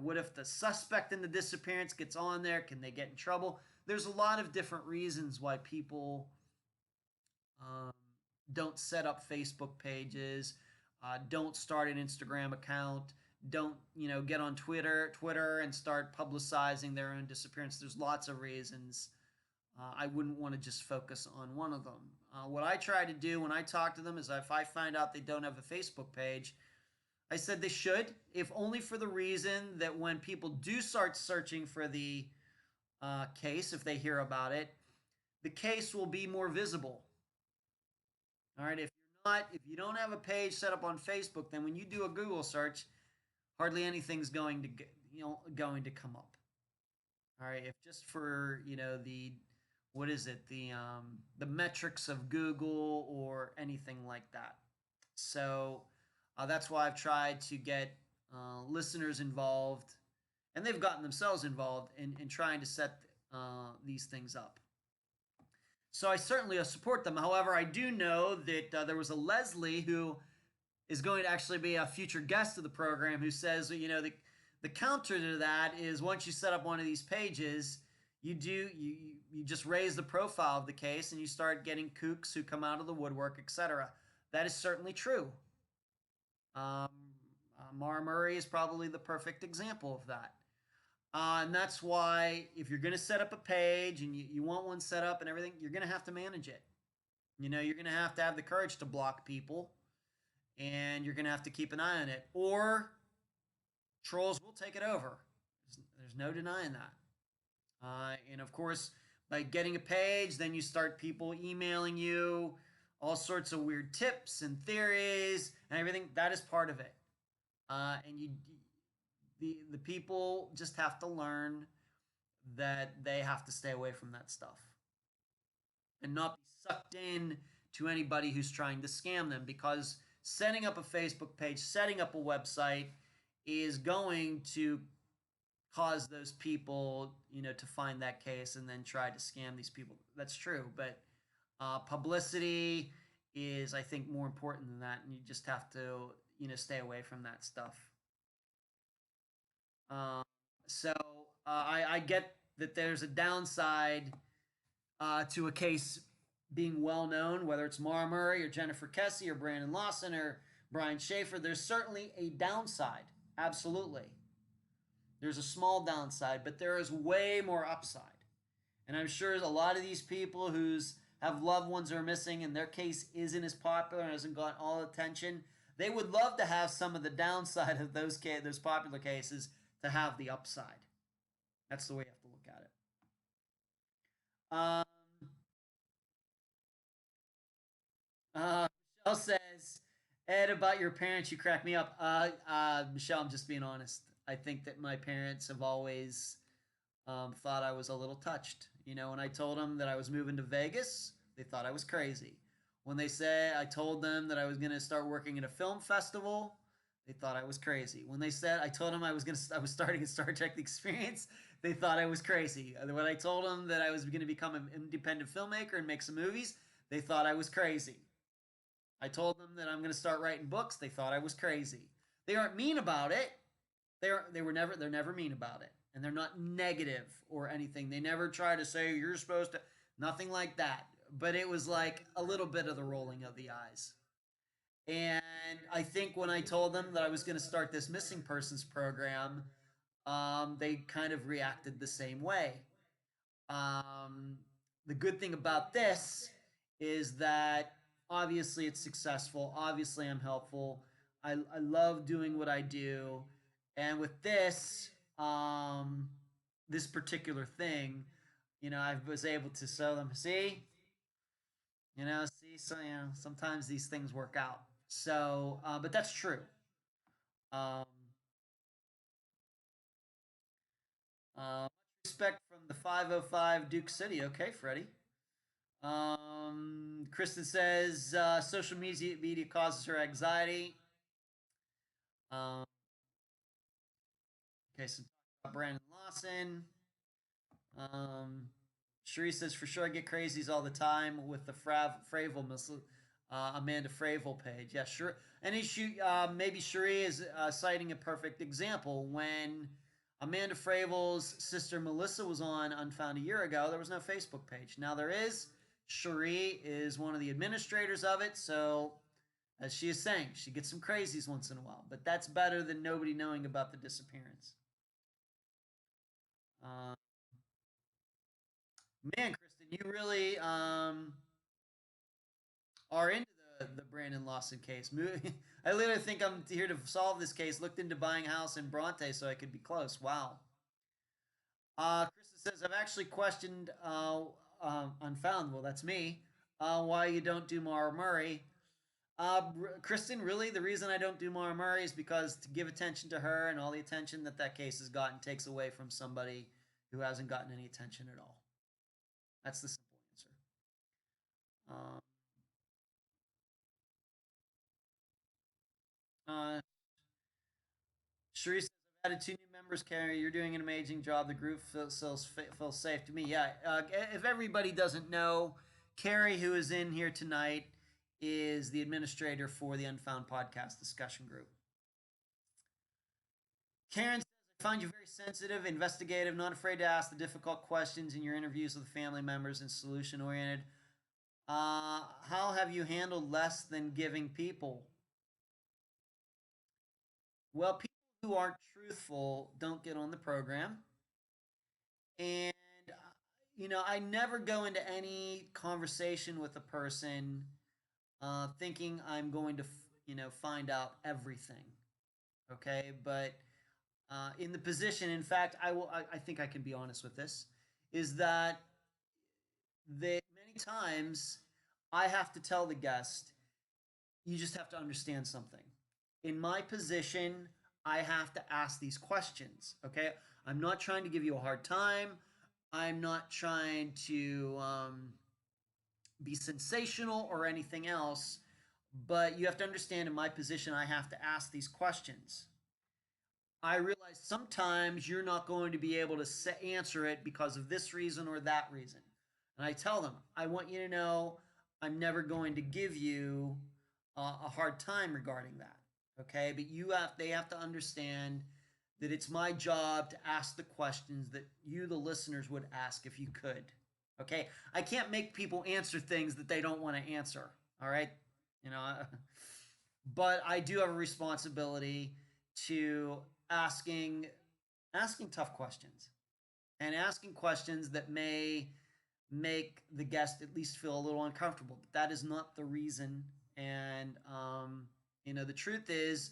what if the suspect in the disappearance gets on there? Can they get in trouble? There's a lot of different reasons why people um, don't set up Facebook pages, don't start an Instagram account, don't get on Twitter and start publicizing their own disappearance. There's lots of reasons. I wouldn't want to just focus on one of them. What I try to do when I talk to them is if I find out they don't have a Facebook page, I said they should, if only for the reason that when people do start searching for the case, if they hear about it, the case will be more visible. All right. If you don't have a page set up on Facebook, then when you do a Google search, hardly anything's going to come up. All right. If just for the what is it the metrics of Google or anything like that. So that's why I've tried to get listeners involved, and they've gotten themselves involved in trying to set these things up. So I certainly support them. However, I do know that there was a Leslie who is going to actually be a future guest of the program who says, the counter to that is once you set up one of these pages, you just raise the profile of the case and you start getting kooks who come out of the woodwork, etc. That is certainly true. Um, Mara Murray is probably the perfect example of that. And that's why if you're going to set up a page and you want one set up and everything, you're going to have to manage it. You're going to have the courage to block people, and you're going to have to keep an eye on it, or trolls will take it over. There's no denying that. And of course, by getting a page, then you start people emailing you all sorts of weird tips and theories and everything. That is part of it. And the people just have to learn that they have to stay away from that stuff and not be sucked in to anybody who's trying to scam them, because setting up a Facebook page, setting up a website is going to cause those people, to find that case and then try to scam these people. That's true, but publicity is, I think, more important than that, and you just have to, stay away from that stuff. Um, so I get that there's a downside to a case being well known, whether it's Mara Murray or Jennifer Kesse or Brandon Lawson or Brian Schaefer. There's certainly a downside. Absolutely. There's a small downside, but there is way more upside. And I'm sure a lot of these people who's have loved ones who are missing and their case isn't as popular and hasn't got all attention, they would love to have some of the downside of those popular cases to have the upside. That's the way you have to look at it. Michelle says, Ed, about your parents, you crack me up. Michelle, I'm just being honest. I think that my parents have always thought I was a little touched. When I told them that I was moving to Vegas, they thought I was crazy. When I told them that I was going to start working at a film festival, they thought I was crazy. When I told them I was starting a Star Trek The Experience, they thought I was crazy. When I told them that I was going to become an independent filmmaker and make some movies, they thought I was crazy. I told them that I'm going to start writing books. They thought I was crazy. They aren't mean about it. They're never mean about it, and they're not negative or anything. They never try to say you're supposed to, nothing like that. But it was like a little bit of the rolling of the eyes. And I think when I told them that I was going to start this missing persons program, they kind of reacted the same way. Um, the good thing about this is that obviously it's successful. Obviously, I'm helpful. I love doing what I do. And with um, this particular thing, I was able to show them, see, so, sometimes these things work out. So, but that's true. Um, much respect from the 505 Duke City. Okay, Freddie. Kristen says social media causes her anxiety. Um, okay, so talk about Brandon Lawson. Um, Cherie says for sure I get crazies all the time with the Fravel Amanda Fravel page. Yeah, sure. And maybe Cherie is citing a perfect example when Amanda Fravel's sister Melissa was on Unfound a year ago. There was no Facebook page. Now there is. Cherie is one of the administrators of it, so as she is saying, she gets some crazies once in a while, but that's better than nobody knowing about the disappearance. Uh, Man, Kristen, you really are into the Brandon Lawson case. I literally think I'm here to solve this case. Looked into buying a house in Bronte so I could be close. Wow. Kristen says I've actually questioned Unfound. Well, that's me. Why you don't do Mara Murray? Kristen, really, the reason I don't do Mara Murray is because to give attention to her and all the attention that case has gotten takes away from somebody who hasn't gotten any attention at all. That's the simple answer. Um, uh, Sharice says, I've added 2 new members. Carrie, you're doing an amazing job. The group feels safe to me. Yeah, if everybody doesn't know, Carrie, who is in here tonight, is the administrator for the Unfound podcast discussion group. Karen says, I find you very sensitive, investigative, not afraid to ask the difficult questions in your interviews with family members and solution oriented. How have you handled less than giving people? Well, people who aren't truthful don't get on the program. And, I never go into any conversation with a person thinking I'm going to, find out everything. Okay. But in the position, in fact, I think I can be honest with this, is that many times I have to tell the guest, you just have to understand something. In my position, I have to ask these questions. Okay. I'm not trying to give you a hard time. I'm not trying to be sensational or anything else, but you have to understand in my position, I have to ask these questions. I realize sometimes you're not going to be able to answer it because of this reason or that reason. And I tell them, I want you to know I'm never going to give you a hard time regarding that. Okay. But they have to understand that it's my job to ask the questions that you, the listeners, would ask if you could. Okay. I can't make people answer things that they don't want to answer. All right. You know, but I do have a responsibility to asking asking tough questions and asking questions that may make the guest at least feel a little uncomfortable. But that is not the reason. And the truth is,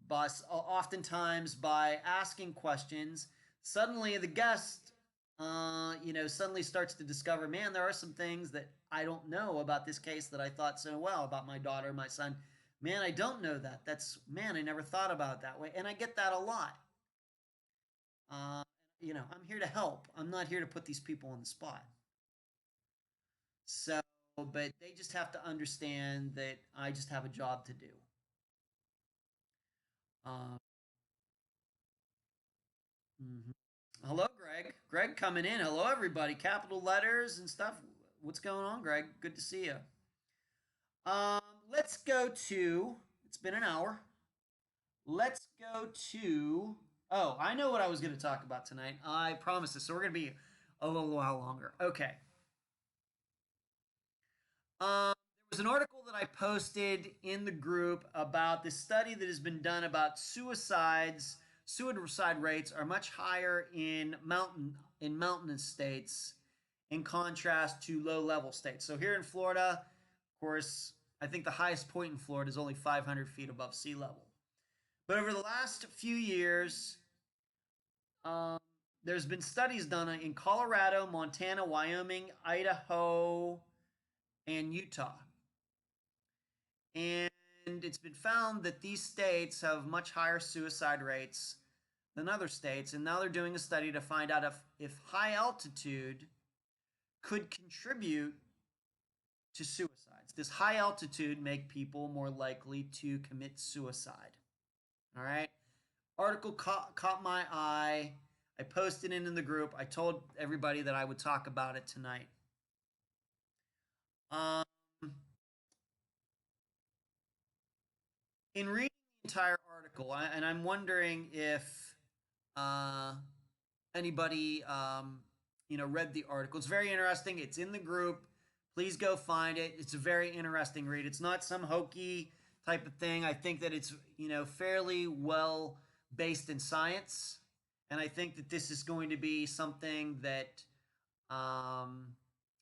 but oftentimes by asking questions, suddenly the guest, suddenly starts to discover, man, there are some things that I don't know about this case that I thought so well about my daughter, my son. Man, I don't know that. Man, I never thought about it that way. And I get that a lot. Uh, I'm here to help. I'm not here to put these people on the spot. So, but they just have to understand that I just have a job to do. Uh, mhm. Hello, Greg. Greg coming in. Hello, everybody. Capital letters and stuff. What's going on, Greg? Good to see you. Um, let's go to. It's been an hour. Let's go to. Oh, I know what I was going to talk about tonight. I promise this. So we're going to be a little while longer. Okay. There was an article that I posted in the group about this study that has been done about suicides. Suicide rates are much higher in mountainous states in contrast to low level states. So here in Florida, of course, I think the highest point in Florida is only 500 feet above sea level. But over the last few years, um, there's been studies done in Colorado, Montana, Wyoming, Idaho, and Utah. And it's been found that these states have much higher suicide rates than other states. And now they're doing a study to find out if high altitude could contribute to suicides. Does high altitude make people more likely to commit suicide? All right. Article caught my eye. I posted it in the group. I told everybody that I would talk about it tonight. Um, in reading the entire article, and I'm wondering if uh, anybody read the article. It's very interesting. It's in the group. Please go find it. It's a very interesting read. It's not some hokey type of thing. I think that it's fairly well based in science, and I think that this is going to be something that, um,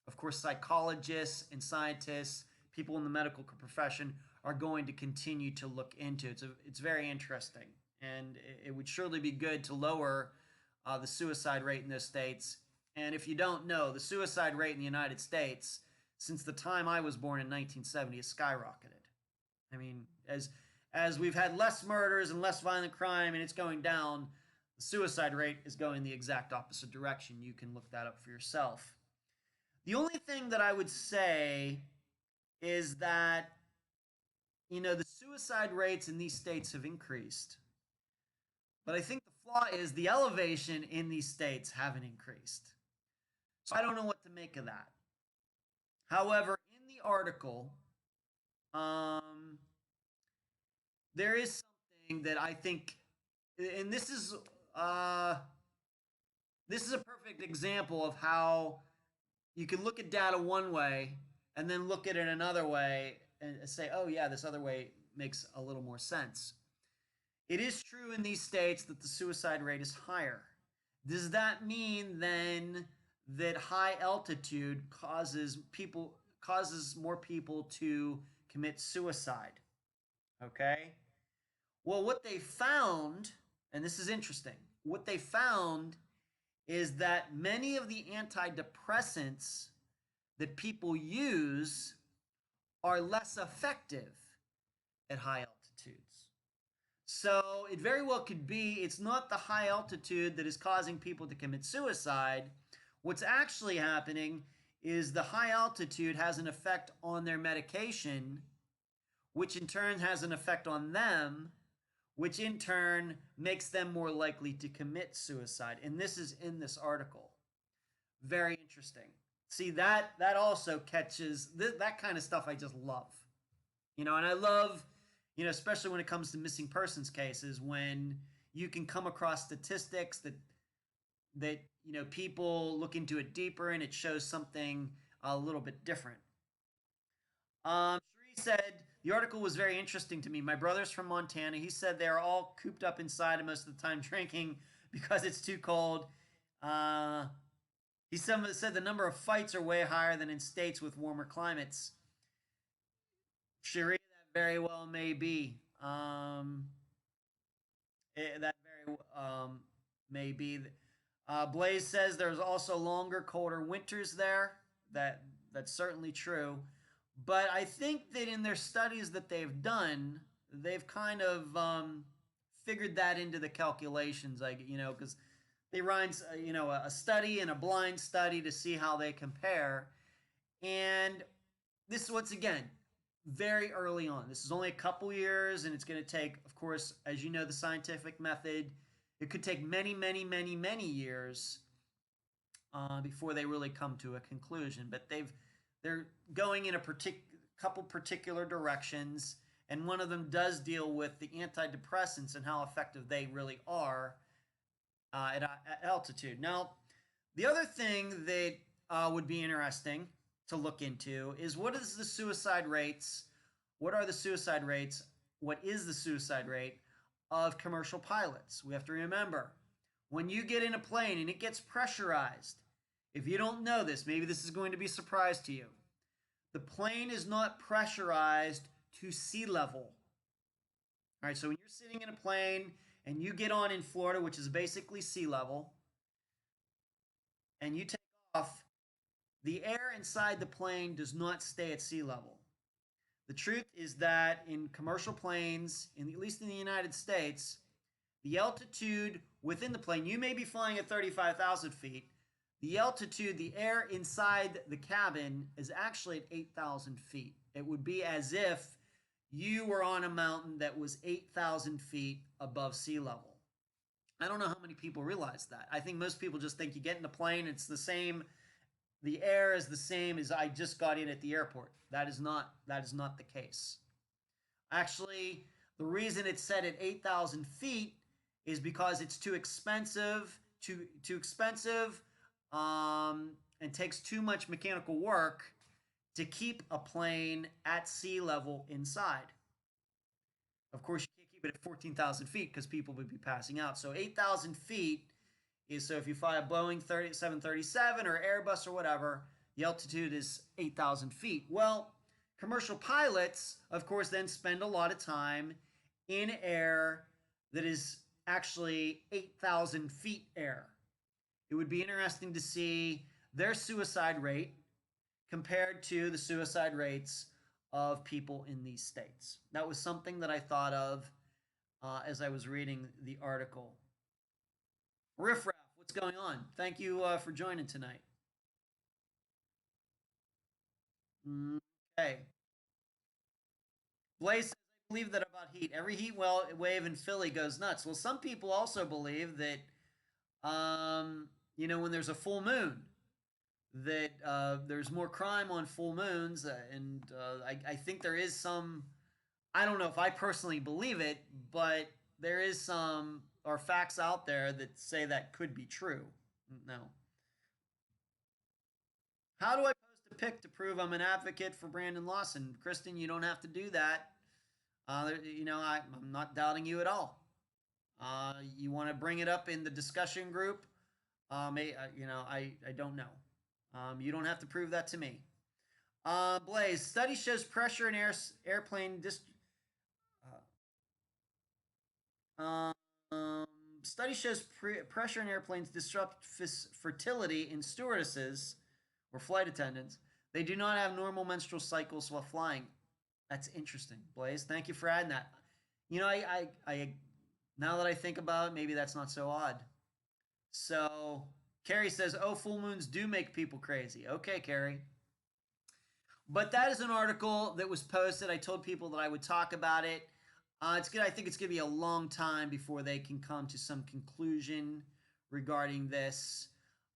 of course, psychologists and scientists, people in the medical profession, are going to continue to look into. It's very interesting, and it would surely be good to lower the suicide rate in those states. And if you don't know, the suicide rate in the United States since the time I was born in 1970 has skyrocketed. I mean, as we've had less murders and less violent crime, and it's going down, the suicide rate is going the exact opposite direction. You can look that up for yourself. The only thing that I would say is that the suicide rates in these states have increased. But I think the flaw is the elevation in these states haven't increased. So I don't know what to make of that. However, in the article, um, there is something that I think, and uh, this is a perfect example of how you can look at data one way and then look at it another way and say, oh yeah, this other way makes a little more sense. It is true in these states that the suicide rate is higher. Does that mean then that high altitude causes more people to commit suicide? Okay? Well, what they found, and this is interesting, what they found is that many of the antidepressants that people use are less effective at high altitudes. So it very well could be it's not the high altitude that is causing people to commit suicide. What's actually happening is the high altitude has an effect on their medication, which in turn has an effect on them, which in turn makes them more likely to commit suicide. And this is in this article. Very interesting. See, that also catches that kind of stuff I just love. And I love, especially when it comes to missing persons cases, when you can come across statistics that people look into it deeper and it shows something a little bit different. Sheree said the article was very interesting to me. My brother's from Montana. He said they're all cooped up inside most of the time drinking because it's too cold. He said the number of fights are way higher than in states with warmer climates. Sheree, that very well may be. That very may be. Blaze says there's also longer, colder winters there. That's certainly true. But I think that in their studies that they've done, they've kind of figured that into the calculations. Because they run a study and a blind study to see how they compare. And this is once again very early on. This is only a couple years, and it's going to take, of course, as you know, the scientific method. It could take many, many, many, many years before they really come to a conclusion. But they're going in a couple particular directions, and one of them does deal with the antidepressants and how effective they really are at altitude. Now, the other thing that would be interesting to look into is what is the suicide rates? What are the suicide rates? What is the suicide rate of commercial pilots? We have to remember when you get in a plane and it gets pressurized, if you don't know this, maybe this is going to be a surprise to you. The plane is not pressurized to sea level. All right, so when you're sitting in a plane and you get on in Florida, which is basically sea level, and you take off, the air inside the plane does not stay at sea level. The truth is that in commercial planes, at least in the United States, the altitude within the plane, you may be flying at 35,000 feet. The altitude, the air inside the cabin is actually at 8,000 feet. It would be as if you were on a mountain that was 8,000 feet above sea level. I don't know how many people realize that. I think most people just think you get in a plane, it's the same, the air is the same as I just got in at the airport. That is not the case. Actually, the reason it's set at 8,000 feet is because it's too expensive, and takes too much mechanical work to keep a plane at sea level inside. Of course, you can't keep it at 14,000 feet because people would be passing out. So 8,000 feet is, so if you fly a Boeing 737 or Airbus or whatever, the altitude is 8,000 feet. Well, commercial pilots, of course, then spend a lot of time in air that is actually 8,000 feet air. It would be interesting to see their suicide rate compared to the suicide rates of people in these states. That was something that I thought of as I was reading the article. Riff Raff, what's going on? Thank you for joining tonight. Okay. Blaze says, I believe that about heat. Every heat wave in Philly goes nuts. Well, some people also believe that, when there's a full moon, that there's more crime on full moons. And I think there is some, I don't know if I personally believe it, but there is some, or facts out there that say that could be true. No. How do I post a pic to prove I'm an advocate for Brandon Lawson? Kristen, you don't have to do that. I'm not doubting you at all. You want to bring it up in the discussion group? I don't know. You don't have to prove that to me. Blaze, study shows pressure in airplane study shows pressure in airplanes disrupt fertility in stewardesses or flight attendants. They do not have normal menstrual cycles while flying. That's interesting, Blaze. Thank you for adding that. I now that I think about it, maybe that's not so odd. So Carrie says, "Oh, full moons do make people crazy." Okay, Carrie. But that is an article that was posted. I told people that I would talk about it. It's good. I think it's going to be a long time before they can come to some conclusion regarding this.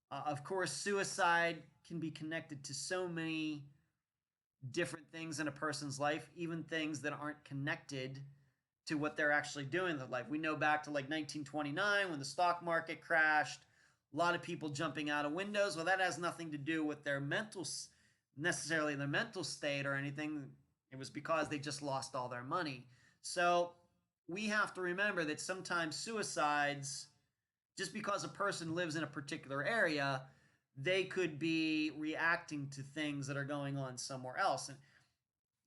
Of course, suicide can be connected to so many different things in a person's life, even things that aren't connected to what they're actually doing in their life. We know back to like 1929 when the stock market crashed, a lot of people jumping out of windows. Well, that has nothing to do with their necessarily their mental state or anything. It was because they just lost all their money. So we have to remember that sometimes suicides, just because a person lives in a particular area, they could be reacting to things that are going on somewhere else. And,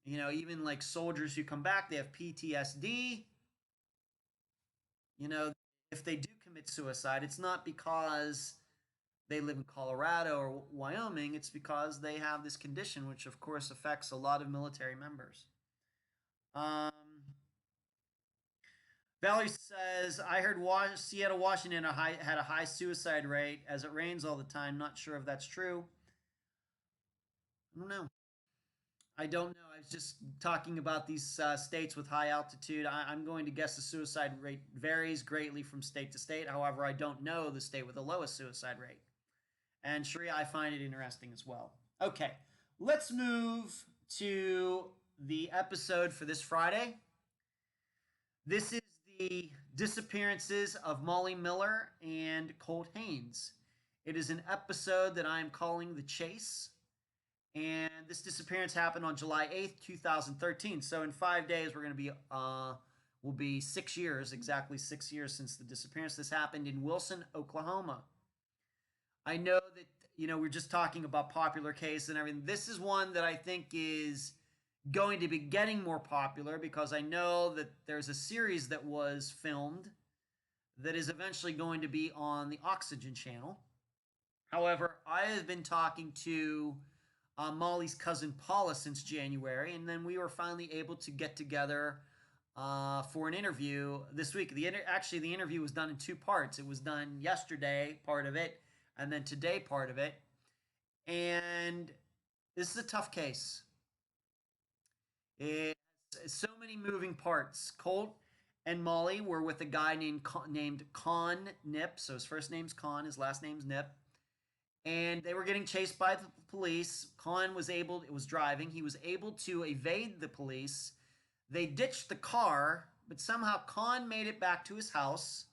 even like soldiers who come back, they have PTSD. If they do commit suicide, it's not because they live in Colorado or Wyoming. It's because they have this condition, which of course affects a lot of military members. Valerie says, I heard Seattle, Washington had a high suicide rate as it rains all the time. Not sure if that's true. I don't know. I was just talking about these states with high altitude. I'm going to guess the suicide rate varies greatly from state to state. However, I don't know the state with the lowest suicide rate. And Sharia, I find it interesting as well. Okay, let's move to the episode for this Friday. This is the disappearances of Molly Miller and Colt Haynes. It is an episode that I am calling The Chase, and this disappearance happened on July 8th, 2013. So in 5 days, we're going to be, will be 6 years, exactly 6 years since the disappearance. This happened in Wilson, Oklahoma. I know that we're just talking about popular case and everything. This is one that I think is going to be getting more popular because I know that there's a series that was filmed that is eventually going to be on the Oxygen channel. However, I have been talking to Molly's cousin Paula since January, and then we were finally able to get together for an interview this week. Actually, the interview was done in two parts. It was done yesterday, part of it, and then today, part of it. And this is a tough case. It has so many moving parts. Colt and Molly were with a guy named Con Nip. So his first name's Con, his last name's Nip. And they were getting chased by the police. Con was driving. He was able to evade the police. They ditched the car, but somehow Con made it back to his house,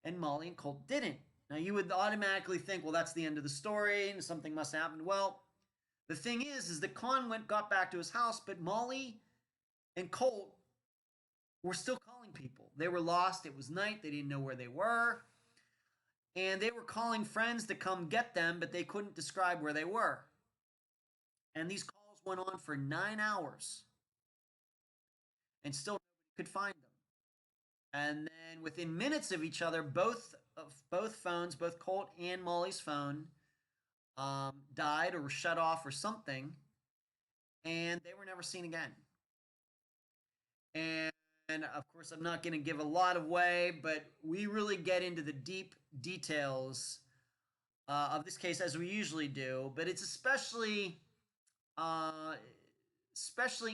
and Molly and Colt didn't. Now, you would automatically think, well, that's the end of the story, and something must have happened. Well, the thing is that Con got back to his house, but Molly and Colt were still calling people. They were lost. It was night. They didn't know where they were. And they were calling friends to come get them, but they couldn't describe where they were. And these calls went on for 9 hours. And still nobody could find them. And then within minutes of each other, both phones, both Colt and Molly's phone, died or were shut off or something, and they were never seen again. And of course, I'm not going to give a lot away, but we really get into the deep details of this case as we usually do. But it's especially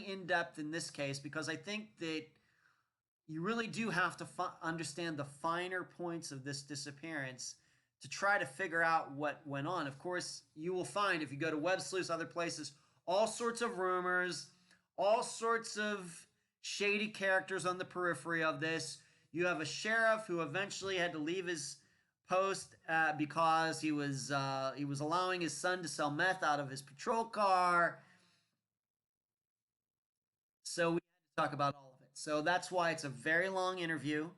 in depth in this case because I think that you really do have to understand the finer points of this disappearance to try to figure out what went on. Of course, you will find if you go to Web Sleuths, other places, all sorts of rumors, all sorts of shady characters on the periphery of this. You have a sheriff who eventually had to leave his post because he was allowing his son to sell meth out of his patrol car. So we had to talk about all of it. So that's why it's a very long interview.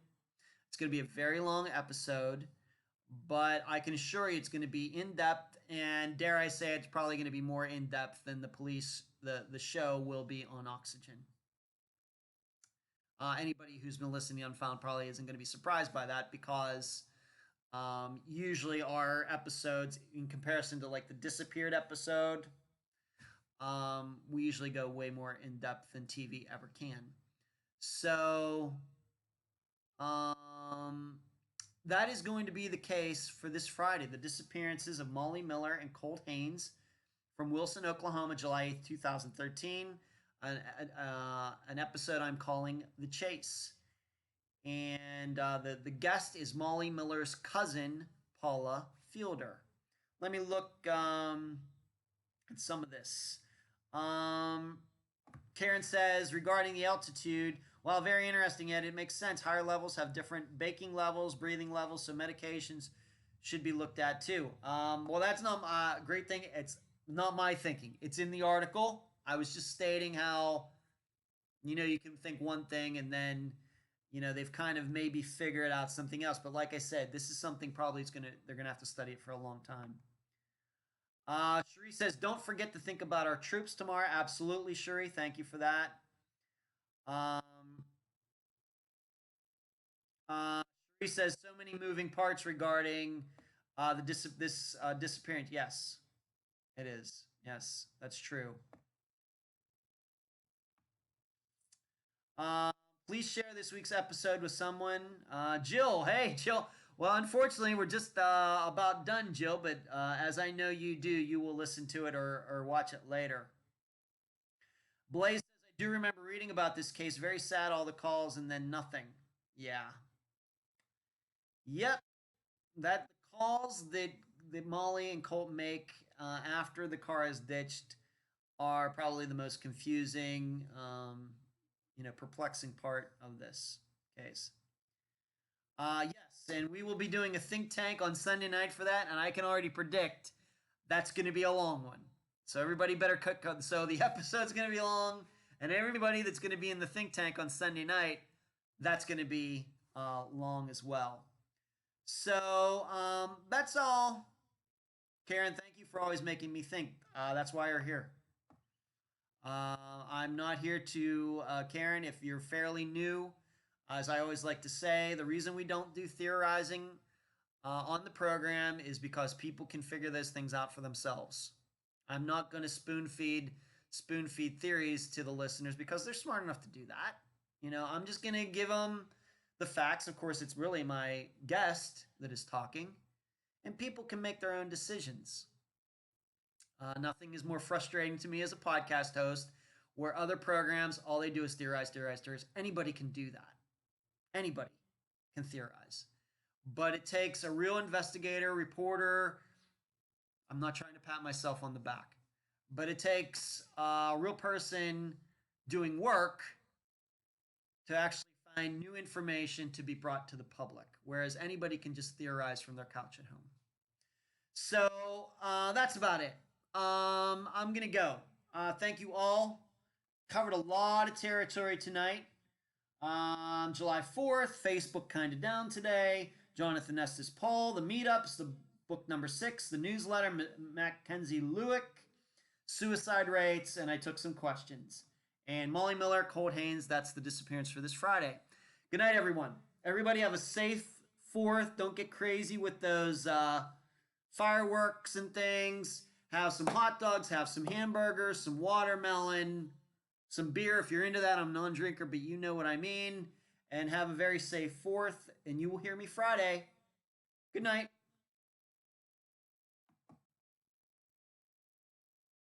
It's going to be a very long episode, but I can assure you it's going to be in depth, and dare I say it's probably going to be more in depth than the show will be on Oxygen. Anybody who's been listening to Unfound probably isn't going to be surprised by that because usually our episodes, in comparison to like the disappeared episode, we usually go way more in depth than TV ever can. So that is going to be the case for this Friday. The disappearances of Molly Miller and Colt Haynes from Wilson, Oklahoma, July 8th, 2013. An episode I'm calling The Chase. And the guest is Molly Miller's cousin, Paula Fielder. Let me look at some of this. Karen says, regarding the altitude, while very interesting, yet it makes sense. Higher levels have different baking levels, breathing levels, so medications should be looked at too. Well, that's not a great thing. It's not my thinking. It's in the article. I was just stating how, you can think one thing and then, they've kind of maybe figured out something else. But like I said, this is something probably they're going to have to study it for a long time. Cherie says, don't forget to think about our troops tomorrow. Absolutely, Cherie. Thank you for that. Cherie says, so many moving parts regarding this disappearance. Yes, it is. Yes, that's true. Please share this week's episode with someone. Jill, hey, Jill. Well, unfortunately, we're just about done, Jill, but as I know you do, you will listen to it or watch it later. Blaze says, I do remember reading about this case. Very sad, all the calls and then nothing. Yeah. Yep. The calls that Molly and Colt make after the car is ditched are probably the most confusing, perplexing part of this case. Yes, and we will be doing a think tank on Sunday night for that, and I can already predict that's going to be a long one. So everybody better cut. So the episode's going to be long, and everybody that's going to be in the think tank on Sunday night, that's going to be long as well. So that's all. Karen, thank you for always making me think. That's why you're here. I'm not here to, Karen, if you're fairly new, as I always like to say, the reason we don't do theorizing on the program is because people can figure those things out for themselves. I'm not going to spoon feed theories to the listeners because they're smart enough to do that. I'm just going to give them the facts. Of course, it's really my guest that is talking, and people can make their own decisions. Nothing is more frustrating to me as a podcast host where other programs, all they do is theorize, theorize, theorize. Anybody can do that. Anybody can theorize. But it takes a real investigator, reporter. I'm not trying to pat myself on the back, but it takes a real person doing work to actually find new information to be brought to the public, whereas anybody can just theorize from their couch at home. So that's about it. I'm going to go. Thank you all. Covered a lot of territory tonight. July 4th, Facebook kind of down today. Jonathan Estes poll, the meetups, the book number 6, the newsletter, Mackenzie Lewick, suicide rates, and I took some questions. And Molly Miller, Colt Haynes, that's the disappearance for this Friday. Good night, everyone. Everybody have a safe 4th. Don't get crazy with those fireworks and things. Have some hot dogs, have some hamburgers, some watermelon, some beer if you're into that. I'm a non-drinker, but you know what I mean. And have a very safe 4th, and you will hear me Friday. Good night.